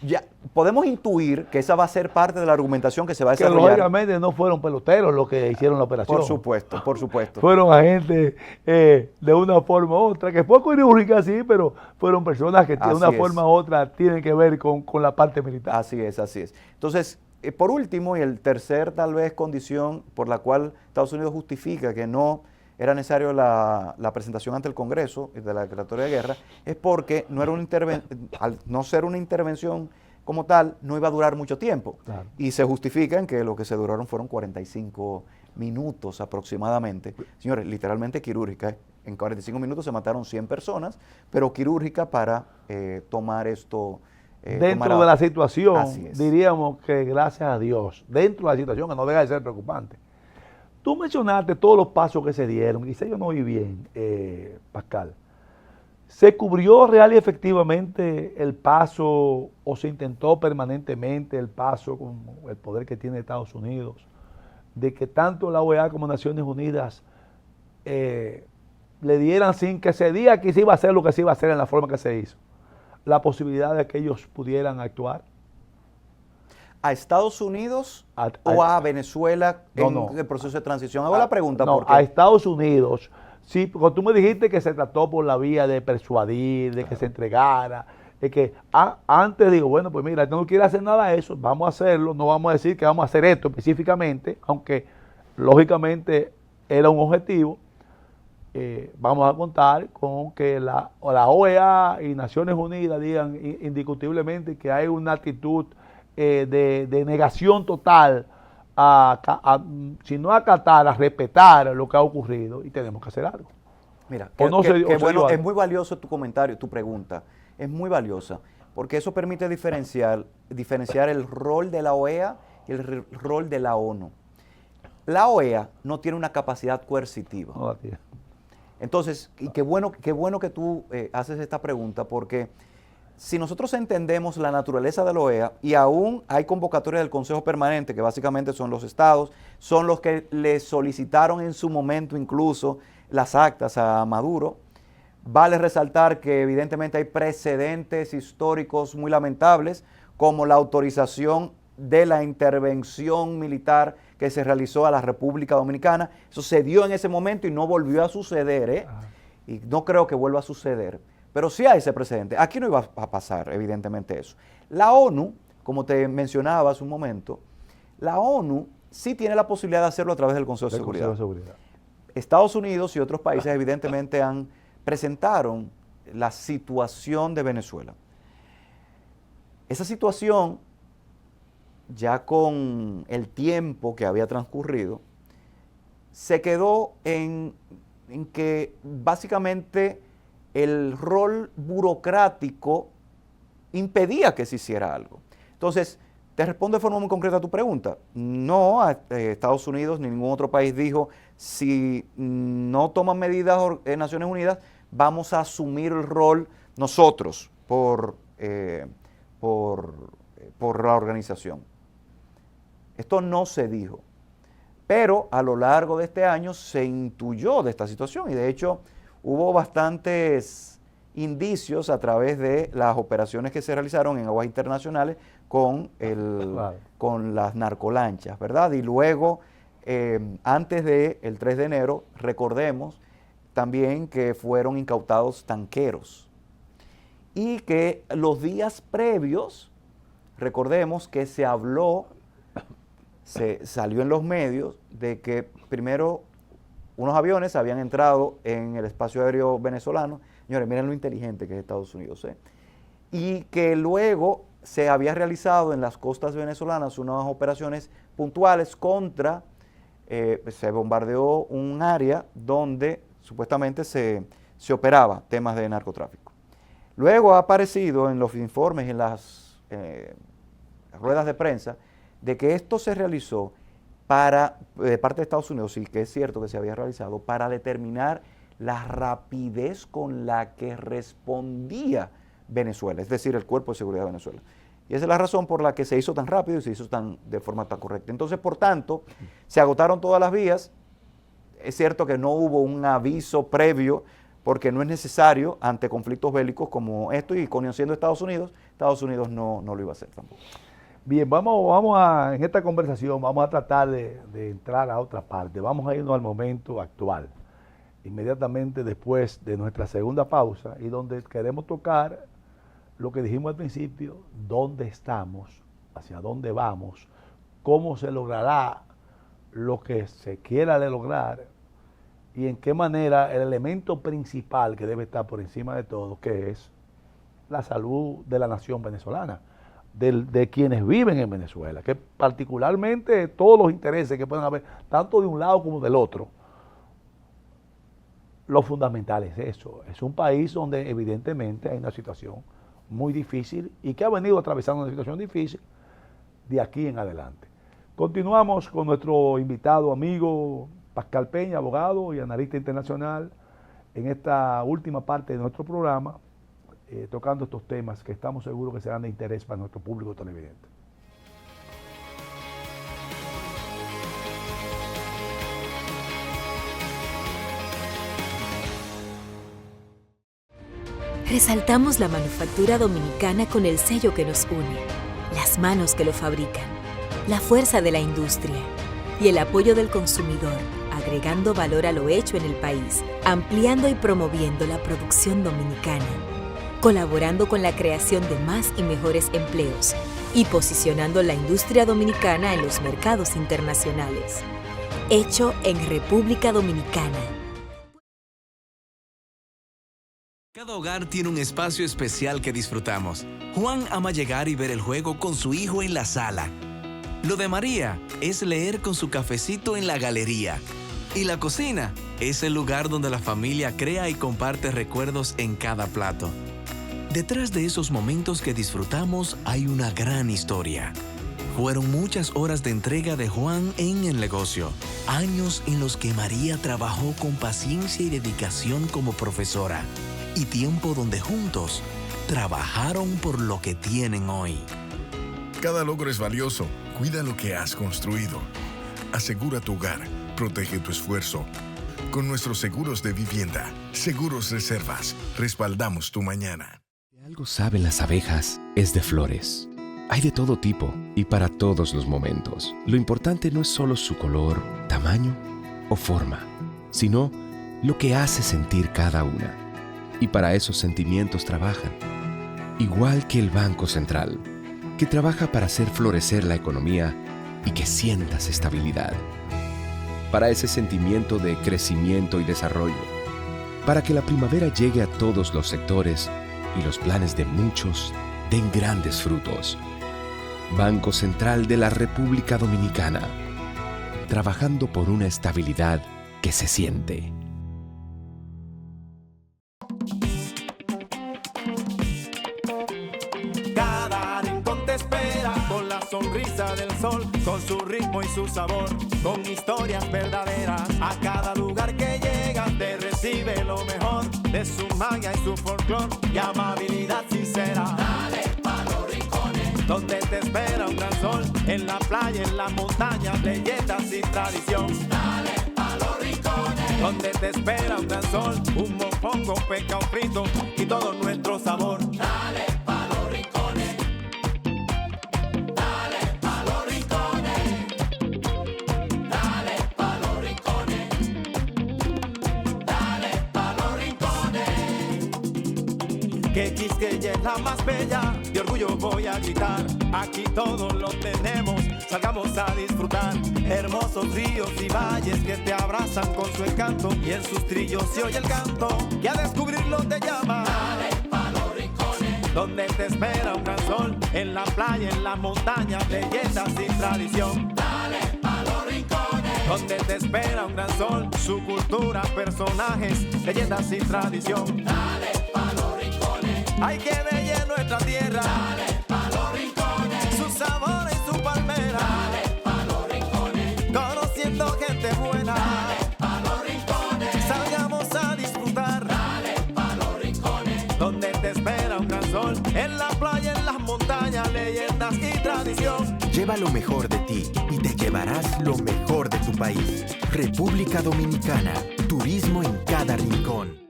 ya podemos intuir que esa va a ser parte de la argumentación que se va a desarrollar. Que lógicamente no fueron peloteros los que hicieron la operación. Por supuesto. Fueron agentes de una forma u otra, que fue quirúrgica, sí, pero fueron personas que de una forma u otra tienen que ver con la parte militar. Así es. Entonces, por último, y el tercer tal vez condición por la cual Estados Unidos justifica que no era necesario la presentación ante el Congreso de la declaratoria de guerra, es porque no era al no ser una intervención como tal, no iba a durar mucho tiempo. Claro. Y se justifica en que lo que se duraron fueron 45 minutos aproximadamente. Señores, literalmente quirúrgica. En 45 minutos se mataron 100 personas, pero quirúrgica para tomar esto. Dentro de la situación, diríamos que gracias a Dios, dentro de la situación que no deja de ser preocupante. Tú mencionaste todos los pasos que se dieron, quizá yo no oí bien, Pascal. ¿Se cubrió real y efectivamente el paso o se intentó permanentemente el paso con el poder que tiene Estados Unidos de que tanto la OEA como Naciones Unidas le dieran, sin que se diga que se iba a hacer lo que se iba a hacer en la forma que se hizo, la posibilidad de que ellos pudieran actuar? ¿A Estados Unidos o a Venezuela en el proceso de transición? Hago la pregunta porque... a Estados Unidos. Sí, porque tú me dijiste que se trató por la vía de persuadir, de que se entregara. Es que antes digo, bueno, pues mira, no quiere hacer nada de eso, vamos a hacerlo, no vamos a decir que vamos a hacer esto específicamente, aunque lógicamente era un objetivo. Vamos a contar con que la OEA y Naciones Unidas digan indiscutiblemente que hay una actitud de negación total si no acatar, a respetar lo que ha ocurrido, y tenemos que hacer algo. Mira, bueno, es muy valioso tu comentario, tu pregunta, es muy valiosa, porque eso permite diferenciar el rol de la OEA y el rol de la ONU. La OEA no tiene una capacidad coercitiva. No la tiene. Entonces, y qué bueno que tú haces esta pregunta, porque si nosotros entendemos la naturaleza de la OEA, y aún hay convocatoria del Consejo Permanente, que básicamente son los estados, son los que le solicitaron en su momento incluso las actas a Maduro, vale resaltar que evidentemente hay precedentes históricos muy lamentables, como la autorización de la intervención militar que se realizó a la República Dominicana. Eso se dio en ese momento y no volvió a suceder, y no creo que vuelva a suceder. Pero sí hay ese precedente. Aquí no iba a pasar, evidentemente, eso. La ONU, como te mencionaba hace un momento, la ONU sí tiene la posibilidad de hacerlo a través del Consejo de Seguridad. Estados Unidos y otros países evidentemente presentaron la situación de Venezuela. Esa situación, ya con el tiempo que había transcurrido, se quedó en que básicamente el rol burocrático impedía que se hiciera algo. Entonces, te respondo de forma muy concreta a tu pregunta. No, Estados Unidos ni ningún otro país dijo, si no toman medidas en Naciones Unidas, vamos a asumir el rol nosotros por la organización. Esto no se dijo. Pero a lo largo de este año se intuyó de esta situación, y de hecho hubo bastantes indicios a través de las operaciones que se realizaron en aguas internacionales con las narcolanchas, ¿verdad? Y luego, antes del 3 de enero, recordemos también que fueron incautados tanqueros. Y que los días previos, recordemos que se habló, se salió en los medios de que primero unos aviones habían entrado en el espacio aéreo venezolano. Señores, miren lo inteligente que es Estados Unidos, y que luego se había realizado en las costas venezolanas unas operaciones puntuales contra, se bombardeó un área donde supuestamente se operaba temas de narcotráfico. Luego ha aparecido en los informes, en las ruedas de prensa, de que esto se realizó de parte de Estados Unidos, y que es cierto que se había realizado, para determinar la rapidez con la que respondía Venezuela, es decir, el Cuerpo de Seguridad de Venezuela. Y esa es la razón por la que se hizo tan rápido y se hizo de forma tan correcta. Entonces, por tanto, se agotaron todas las vías. Es cierto que no hubo un aviso previo, porque no es necesario ante conflictos bélicos como esto, y conociendo Estados Unidos no lo iba a hacer tampoco. Bien, en esta conversación vamos a tratar de entrar a otra parte. Vamos a irnos al momento actual, inmediatamente después de nuestra segunda pausa, y donde queremos tocar lo que dijimos al principio: dónde estamos, hacia dónde vamos, cómo se logrará lo que se quiera lograr, y en qué manera el elemento principal que debe estar por encima de todo, que es la salud de la nación venezolana, de quienes viven en Venezuela, que particularmente todos los intereses que pueden haber, tanto de un lado como del otro. Lo fundamental es eso. Es un país donde evidentemente hay una situación muy difícil y que ha venido atravesando una situación difícil de aquí en adelante. Continuamos con nuestro invitado amigo Pascal Peña, abogado y analista internacional, en esta última parte de nuestro programa, tocando estos temas que estamos seguros que serán de interés para nuestro público televidente. Resaltamos la manufactura dominicana con el sello que nos une, las manos que lo fabrican, la fuerza de la industria y el apoyo del consumidor, agregando valor a lo hecho en el país, ampliando y promoviendo la producción dominicana, colaborando con la creación de más y mejores empleos y posicionando la industria dominicana en los mercados internacionales. Hecho en República Dominicana. Cada hogar tiene un espacio especial que disfrutamos. Juan ama llegar y ver el juego con su hijo en la sala. Lo de María es leer con su cafecito en la galería. Y la cocina es el lugar donde la familia crea y comparte recuerdos en cada plato. Detrás de esos momentos que disfrutamos hay una gran historia. Fueron muchas horas de entrega de Juan en el negocio. Años en los que María trabajó con paciencia y dedicación como profesora. Y tiempo donde juntos trabajaron por lo que tienen hoy. Cada logro es valioso. Cuida lo que has construido. Asegura tu hogar. Protege tu esfuerzo. Con nuestros seguros de vivienda, Seguros Reservas, respaldamos tu mañana. Si algo saben las abejas, es de flores. Hay de todo tipo y para todos los momentos. Lo importante no es solo su color, tamaño o forma, sino lo que hace sentir cada una. Y para esos sentimientos trabajan. Igual que el Banco Central, que trabaja para hacer florecer la economía y que sientas estabilidad. Para ese sentimiento de crecimiento y desarrollo. Para que la primavera llegue a todos los sectores y los planes de muchos den grandes frutos. Banco Central de la República Dominicana. Trabajando por una estabilidad que se siente. Sonrisa del sol, con su ritmo y su sabor, con historias verdaderas. A cada lugar que llegas te recibe lo mejor de su magia y su folclor y amabilidad sincera. Dale pa' los rincones, donde te espera un gran sol, en la playa, en las montañas, leyendas y tradición. Dale pa' los rincones, donde te espera un gran sol, un mofongo, pescado frito y todo nuestro sabor. Dale pa' los rincones. que Quisqueya es la más bella, de orgullo voy a gritar, aquí todo lo tenemos, salgamos a disfrutar, hermosos ríos y valles que te abrazan con su encanto, y en sus trillos se oye el canto, y a descubrirlo te llama. Dale pa' los rincones, donde te espera un gran sol, en la playa, en la montaña, leyendas y tradición. Dale pa' los rincones, donde te espera un gran sol, su cultura, personajes, leyendas y tradición. Dale pa' los rincones, hay que bella en nuestra tierra. Dale pa' los rincones, su sabor y su palmera. Dale pa' los rincones, conociendo gente buena. Dale pa' los rincones, salgamos a disfrutar. Dale pa' los rincones, donde te espera un gran sol, en la playa, en las montañas, leyendas y tradición. Lleva lo mejor de ti y te llevarás lo mejor de tu país. República Dominicana, turismo en cada rincón.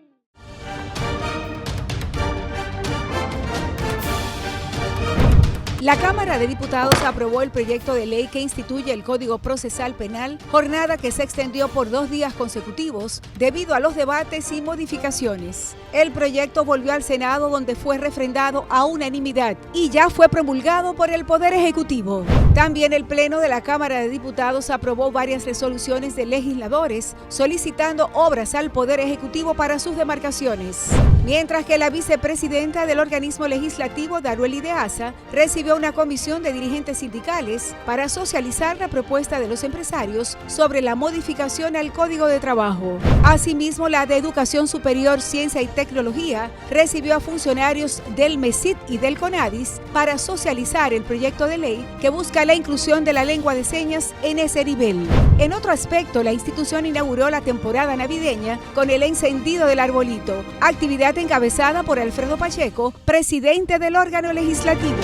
La Cámara de Diputados aprobó el proyecto de ley que instituye el Código Procesal Penal, jornada que se extendió por 2 días consecutivos debido a los debates y modificaciones. El proyecto volvió al Senado, donde fue refrendado a unanimidad y ya fue promulgado por el Poder Ejecutivo. También el Pleno de la Cámara de Diputados aprobó varias resoluciones de legisladores solicitando obras al Poder Ejecutivo para sus demarcaciones. Mientras que la vicepresidenta del organismo legislativo, Darueli de Asa, recibió una comisión de dirigentes sindicales para socializar la propuesta de los empresarios sobre la modificación al Código de Trabajo. Asimismo, la de Educación Superior, Ciencia y Tecnología recibió a funcionarios del MESIT y del CONADIS para socializar el proyecto de ley que busca la inclusión de la lengua de señas en ese nivel. En otro aspecto, la institución inauguró la temporada navideña con el encendido del arbolito, actividad encabezada por Alfredo Pacheco, presidente del órgano legislativo.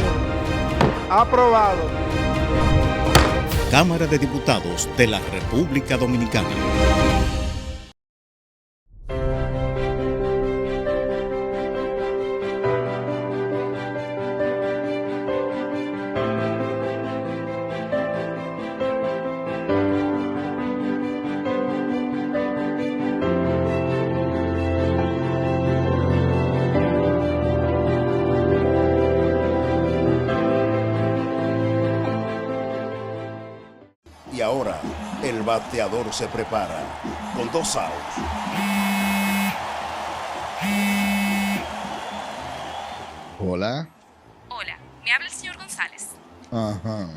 Aprobado. Cámara de Diputados de la República Dominicana. Y ahora, el bateador se prepara con 2 outs. Hola. Hola, me habla el señor González. Ajá.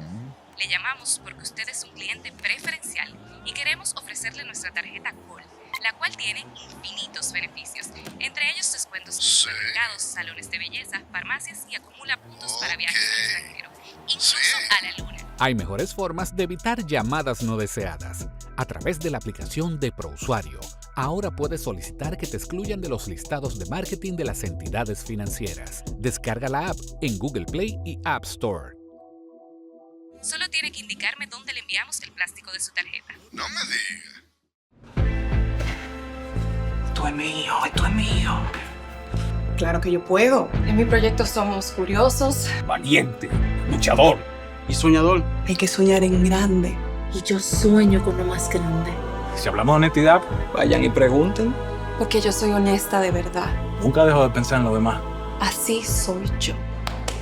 Le llamamos porque usted es un cliente preferencial y queremos ofrecerle nuestra tarjeta Gold, la cual tiene infinitos beneficios, entre ellos descuentos en supermercados, salones de belleza, farmacias y acumula puntos para viajes al extranjero, incluso a la luna. Hay mejores formas de evitar llamadas no deseadas. A través de la aplicación de ProUsuario, ahora puedes solicitar que te excluyan de los listados de marketing de las entidades financieras. Descarga la app en Google Play y App Store. Solo tiene que indicarme dónde le enviamos el plástico de su tarjeta. No me digas. Esto es mío, esto es mío. Claro que yo puedo. En mi proyecto somos curiosos, Valiente, luchador y soñador. hay que soñar en grande. Y yo sueño con lo más grande. Si hablamos de honestidad, vayan y pregunten. Porque yo soy honesta de verdad. Nunca dejo de pensar en lo demás. Así soy yo.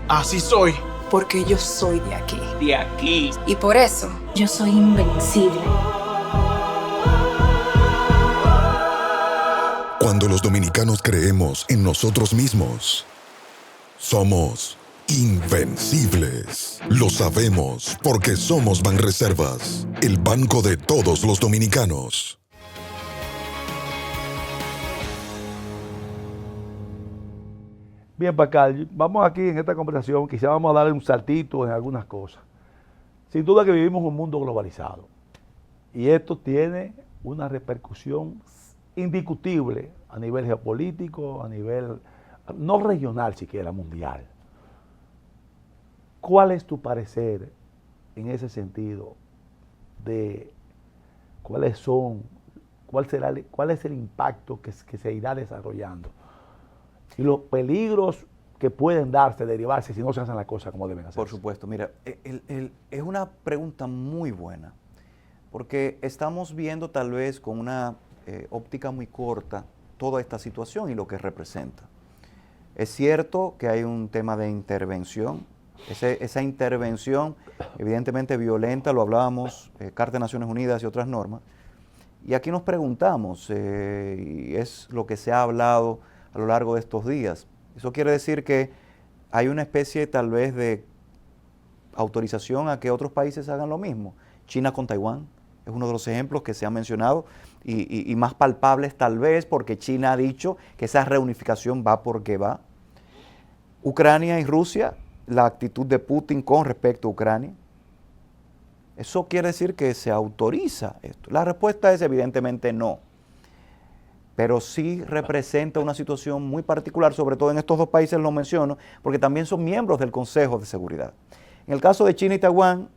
Así soy. Porque yo soy de aquí. De aquí. Y por eso, Yo soy invencible. Cuando los dominicanos creemos en nosotros mismos, somos invencibles. Lo sabemos porque somos Banreservas, el banco de todos los dominicanos. Bien, Pacal, vamos aquí en esta conversación, quizá vamos a darle un saltito en algunas cosas. Sin duda que vivimos en un mundo globalizado y esto tiene una repercusión indiscutible a nivel geopolítico, a nivel no regional siquiera, mundial. ¿Cuál es tu parecer en ese sentido de cuál es el impacto que se irá desarrollando y los peligros que pueden derivarse si no se hacen las cosas como deben hacerse? Por supuesto, mira, es una pregunta muy buena, porque estamos viendo tal vez con una óptica muy corta toda esta situación y lo que representa. Es cierto que hay un tema de intervención. Esa intervención, evidentemente violenta, lo hablábamos, Carta de Naciones Unidas y otras normas. Y aquí nos preguntamos, y es lo que se ha hablado a lo largo de estos días. Eso quiere decir que hay una especie tal vez de autorización a que otros países hagan lo mismo. China con Taiwán es uno de los ejemplos que se ha mencionado y más palpables tal vez porque China ha dicho que esa reunificación va porque va. Ucrania y Rusia, la actitud de Putin con respecto a Ucrania. ¿Eso quiere decir que se autoriza esto? La respuesta es evidentemente no. Pero sí representa una situación muy particular, sobre todo en estos dos países lo menciono, porque también son miembros del Consejo de Seguridad. En el caso de China y Taiwán,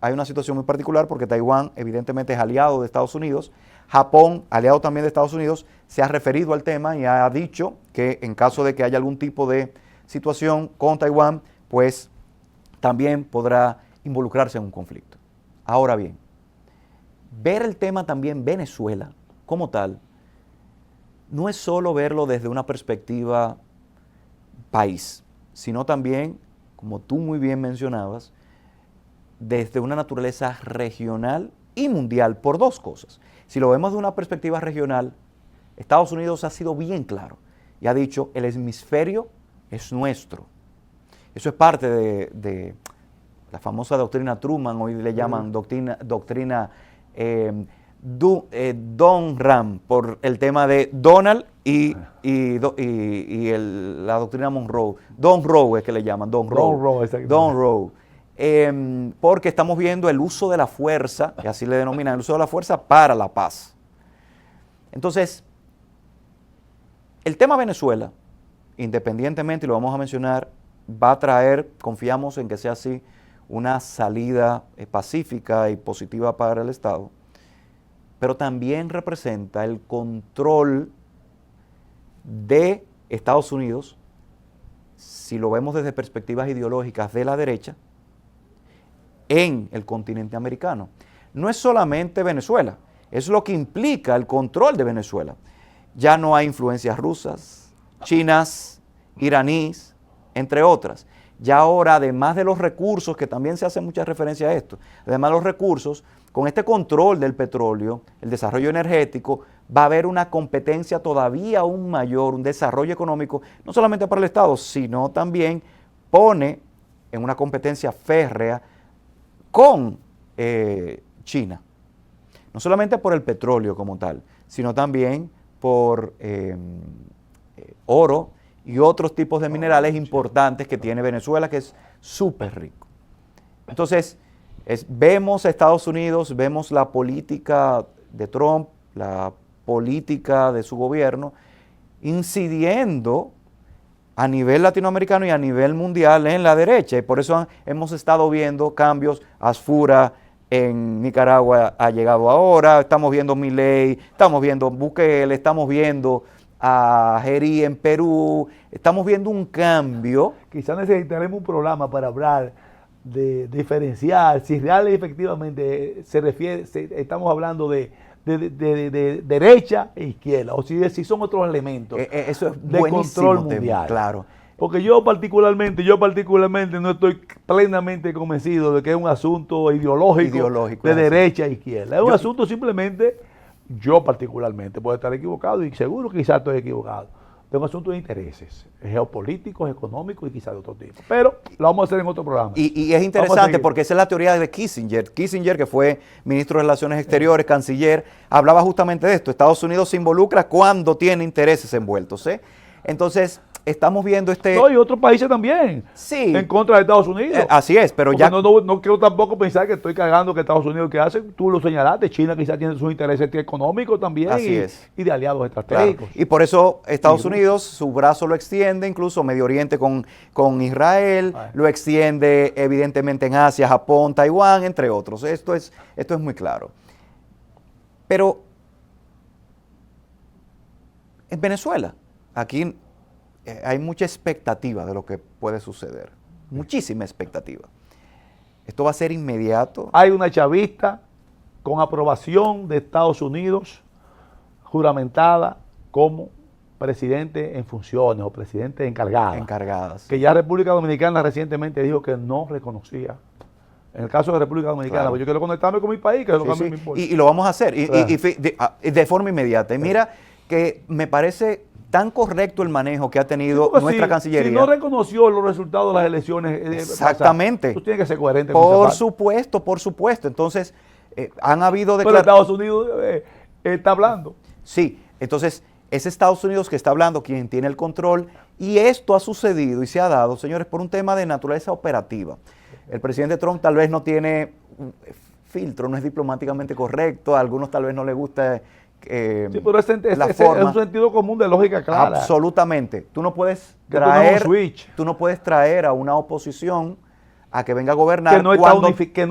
hay una situación muy particular porque Taiwán evidentemente es aliado de Estados Unidos. Japón, aliado también de Estados Unidos, se ha referido al tema y ha dicho que en caso de que haya algún tipo de situación con Taiwán, pues también podrá involucrarse en un conflicto. Ahora bien, ver el tema también Venezuela como tal, no es solo verlo desde una perspectiva país, sino también, como tú muy bien mencionabas, desde una naturaleza regional y mundial por dos cosas. Si lo vemos de una perspectiva regional, Estados Unidos ha sido bien claro y ha dicho, el hemisferio es nuestro. Eso es parte de la famosa doctrina Truman, hoy le llaman doctrina Donram, por el tema de Donald y la doctrina Monroe. Don Roe es que le llaman, Don Roe. Porque estamos viendo el uso de la fuerza, y así le denominan el uso de la fuerza para la paz. Entonces, el tema Venezuela, independientemente, y lo vamos a mencionar, va a traer, confiamos en que sea así, una salida pacífica y positiva para el Estado, pero también representa el control de Estados Unidos, si lo vemos desde perspectivas ideológicas de la derecha, en el continente americano. No es solamente Venezuela, es lo que implica el control de Venezuela. Ya no hay influencias rusas, chinas, iraníes, entre otras. Ya ahora, además de los recursos, que también se hace mucha referencia a esto, además de los recursos, con este control del petróleo, el desarrollo energético, va a haber una competencia todavía aún mayor, un desarrollo económico, no solamente para el Estado, sino también pone en una competencia férrea con China. No solamente por el petróleo como tal, sino también por oro y otros tipos de minerales importantes que tiene Venezuela, que es súper rico. Entonces, vemos a Estados Unidos, vemos la política de Trump, la política de su gobierno, incidiendo a nivel latinoamericano y a nivel mundial en la derecha. Y por eso hemos estado viendo cambios. Asfura en Nicaragua ha llegado ahora, estamos viendo Milei, estamos viendo Bukele, estamos viendo a Gerí en Perú, estamos viendo un cambio. Quizás necesitaremos un programa para hablar de diferenciar si realmente efectivamente estamos hablando de derecha e izquierda, o si son otros elementos eso es de control mundial. Claro. Porque yo particularmente no estoy plenamente convencido de que es un asunto ideológico de derecha e izquierda. Es un asunto simplemente, yo particularmente puedo estar equivocado y seguro quizás estoy equivocado, de un asunto de intereses geopolíticos, económicos y quizás de otro tipo. Pero lo vamos a hacer en otro programa. Y es interesante porque esa es la teoría de Kissinger. Kissinger, que fue ministro de Relaciones Exteriores, canciller, hablaba justamente de esto. Estados Unidos se involucra cuando tiene intereses envueltos. Entonces, estamos viendo y otros países también en contra de Estados Unidos. Así es, pero porque no quiero tampoco pensar que estoy cagando que Estados Unidos que hace, tú lo señalaste, China quizás tiene sus intereses económicos también y de aliados estratégicos. Claro. Y por eso Estados Unidos, su brazo lo extiende, incluso Medio Oriente con Israel, lo extiende evidentemente en Asia, Japón, Taiwán, entre otros. Esto es muy claro. Pero en Venezuela, aquí hay mucha expectativa de lo que puede suceder, muchísima expectativa. Esto va a ser inmediato. Hay una chavista con aprobación de Estados Unidos, juramentada como presidentes en funciones o presidentes encargadas. Que ya República Dominicana recientemente dijo que no reconocía. En el caso de República Dominicana, Claro. pues yo quiero conectarme con mi país, que es lo que a mí Sí, me sí. importa. Y lo vamos a hacer, Claro. de forma inmediata. Y mira que me parece tan correcto el manejo que ha tenido Porque nuestra si Cancillería. no reconoció los resultados de las elecciones, Exactamente. tú tienes que ser coherente con esa Por parte. supuesto, por supuesto. Entonces, han habido Pero Estados Unidos está hablando. Sí, entonces es Estados Unidos que está hablando, quien tiene el control, y esto ha sucedido y se ha dado, señores, por un tema de naturaleza operativa. El presidente Trump tal vez no tiene filtro, no es diplomáticamente correcto, a algunos tal vez no les gusta Sí, pero es forma. un sentido común de lógica clara. Absolutamente. Tú no puedes Que tú no es un traer, switch. tú no puedes traer a una oposición a que venga a gobernar Que no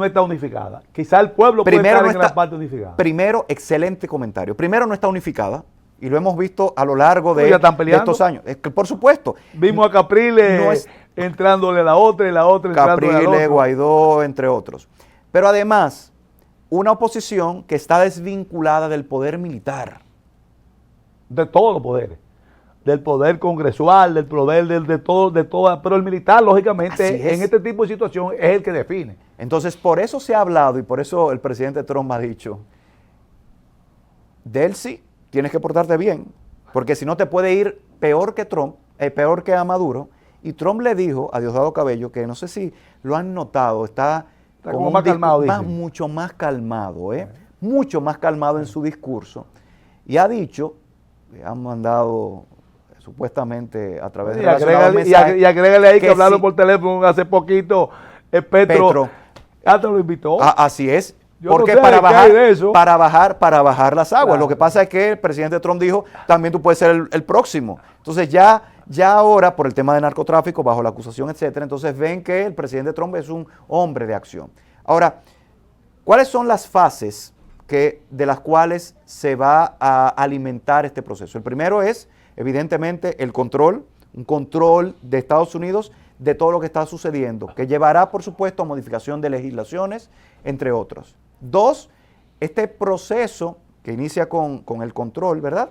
está unificada. Quizá el pueblo puede estar en gran parte unificada. Primero, excelente comentario. Primero, no está unificada. Y lo hemos visto a lo largo Pero de, ya están de peleando. estos años. Es que, por supuesto. Vimos a Capriles No es- entrándole a la otra y la otra entrándole al Capriles, otro. Guaidó, entre otros. Pero además, una oposición que está desvinculada del poder militar. De todos los poderes. Del poder congresual, del poder de todo. Pero el militar, lógicamente, Así es. en este tipo de situación es el que define. Entonces, por eso se ha hablado y por eso el presidente Trump ha dicho, Delcy, tienes que portarte bien, porque si no te puede ir peor que Trump, peor que a Maduro. Y Trump le dijo a Diosdado Cabello, que no sé si lo han notado, está como un más calmado, discurso dicen. mucho más calmado, mucho más calmado en su discurso. Y ha dicho, le han mandado supuestamente a través de Y agrégale ahí que hablaron sí, por teléfono hace poquito, Petro hasta lo invitó. Así es. Yo Porque no sé para qué hay de bajar, eso. para bajar las aguas. Claro. Lo que pasa es que el presidente Trump dijo, también tú puedes ser el próximo. Entonces ya ahora, por el tema de narcotráfico, bajo la acusación, etcétera, entonces ven que el presidente Trump es un hombre de acción. Ahora, ¿cuáles son las fases de las cuales se va a alimentar este proceso? El primero es, evidentemente, el control, un control de Estados Unidos de todo lo que está sucediendo, que llevará, por supuesto, a modificación de legislaciones, entre otros. Dos, este proceso que inicia con el control, ¿verdad?,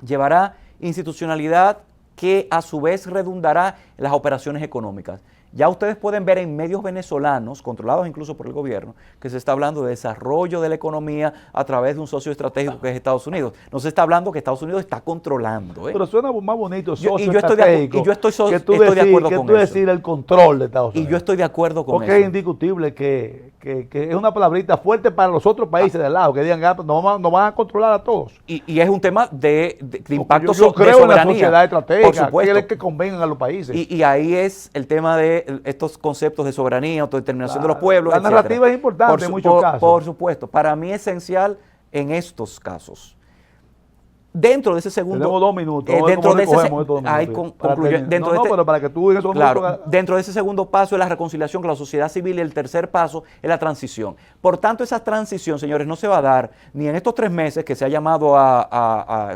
llevará institucionalidad que a su vez redundará en las operaciones económicas. Ya ustedes pueden ver en medios venezolanos, controlados incluso por el gobierno, que se está hablando de desarrollo de la economía a través de un socio estratégico que es Estados Unidos. No se está hablando que Estados Unidos está controlando. Pero suena más bonito Yo socio estoy de acuerdo con eso. decir el control de Estados Unidos. Y yo estoy de acuerdo con Porque eso. es indiscutible que es una palabrita fuerte para los otros países del lado, que digan, no van a controlar a todos. Y es un tema de impacto yo de creo en la soberanía. sociedad estratégica, Por supuesto. que es que convengan a los países. Y ahí es el tema de estos conceptos de soberanía, autodeterminación de los pueblos. La etcétera. narrativa es importante en muchos casos. Por supuesto. Para mí es esencial en estos casos. Dentro de ese segundo... Tenemos 2 minutos. dentro de ese, ahí pero para que tú en esos minutos... Dentro de ese segundo paso es la reconciliación con la sociedad civil y el tercer paso es la transición. Por tanto, esa transición, señores, no se va a dar ni en estos 3 meses que se ha llamado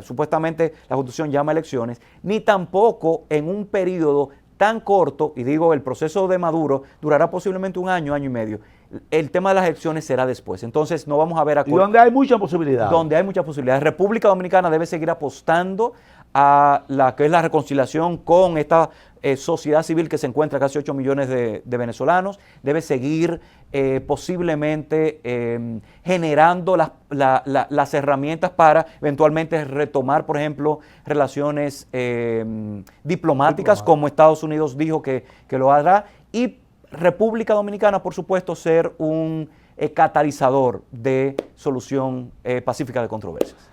supuestamente la Constitución llama elecciones, ni tampoco en un periodo tan corto, y digo, el proceso de Maduro durará posiblemente 1 año, año y medio. El tema de las elecciones será después. Entonces no vamos a ver Y donde hay muchas posibilidades. Donde hay muchas posibilidades. República Dominicana debe seguir apostando a la que es la reconciliación con esta sociedad civil que se encuentra casi 8 millones de venezolanos. Debe seguir posiblemente generando las herramientas para eventualmente retomar, por ejemplo, relaciones diplomáticas, como Estados Unidos dijo que lo hará, y República Dominicana, por supuesto, ser un catalizador de solución pacífica de controversias.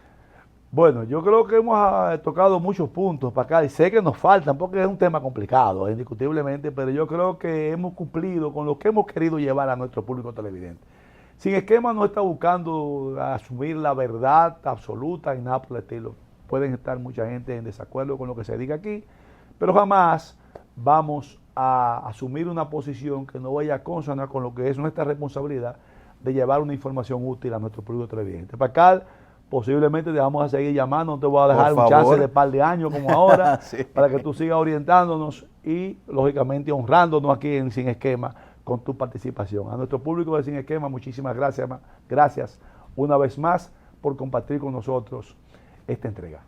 Bueno, yo creo que hemos tocado muchos puntos para acá y sé que nos faltan porque es un tema complicado, indiscutiblemente, pero yo creo que hemos cumplido con lo que hemos querido llevar a nuestro público televidente. Sin Esquema no está buscando asumir la verdad absoluta y nada por el estilo. Pueden estar mucha gente en desacuerdo con lo que se diga aquí, pero jamás vamos a asumir una posición que no vaya a consonar con lo que es nuestra responsabilidad de llevar una información útil a nuestro público televidente. Para acá, posiblemente te vamos a seguir llamando, no te voy a dejar un chance de par de años como ahora, sí, para que tú sigas orientándonos y, lógicamente, honrándonos aquí en Sin Esquema con tu participación. A nuestro público de Sin Esquema, muchísimas gracias una vez más por compartir con nosotros esta entrega.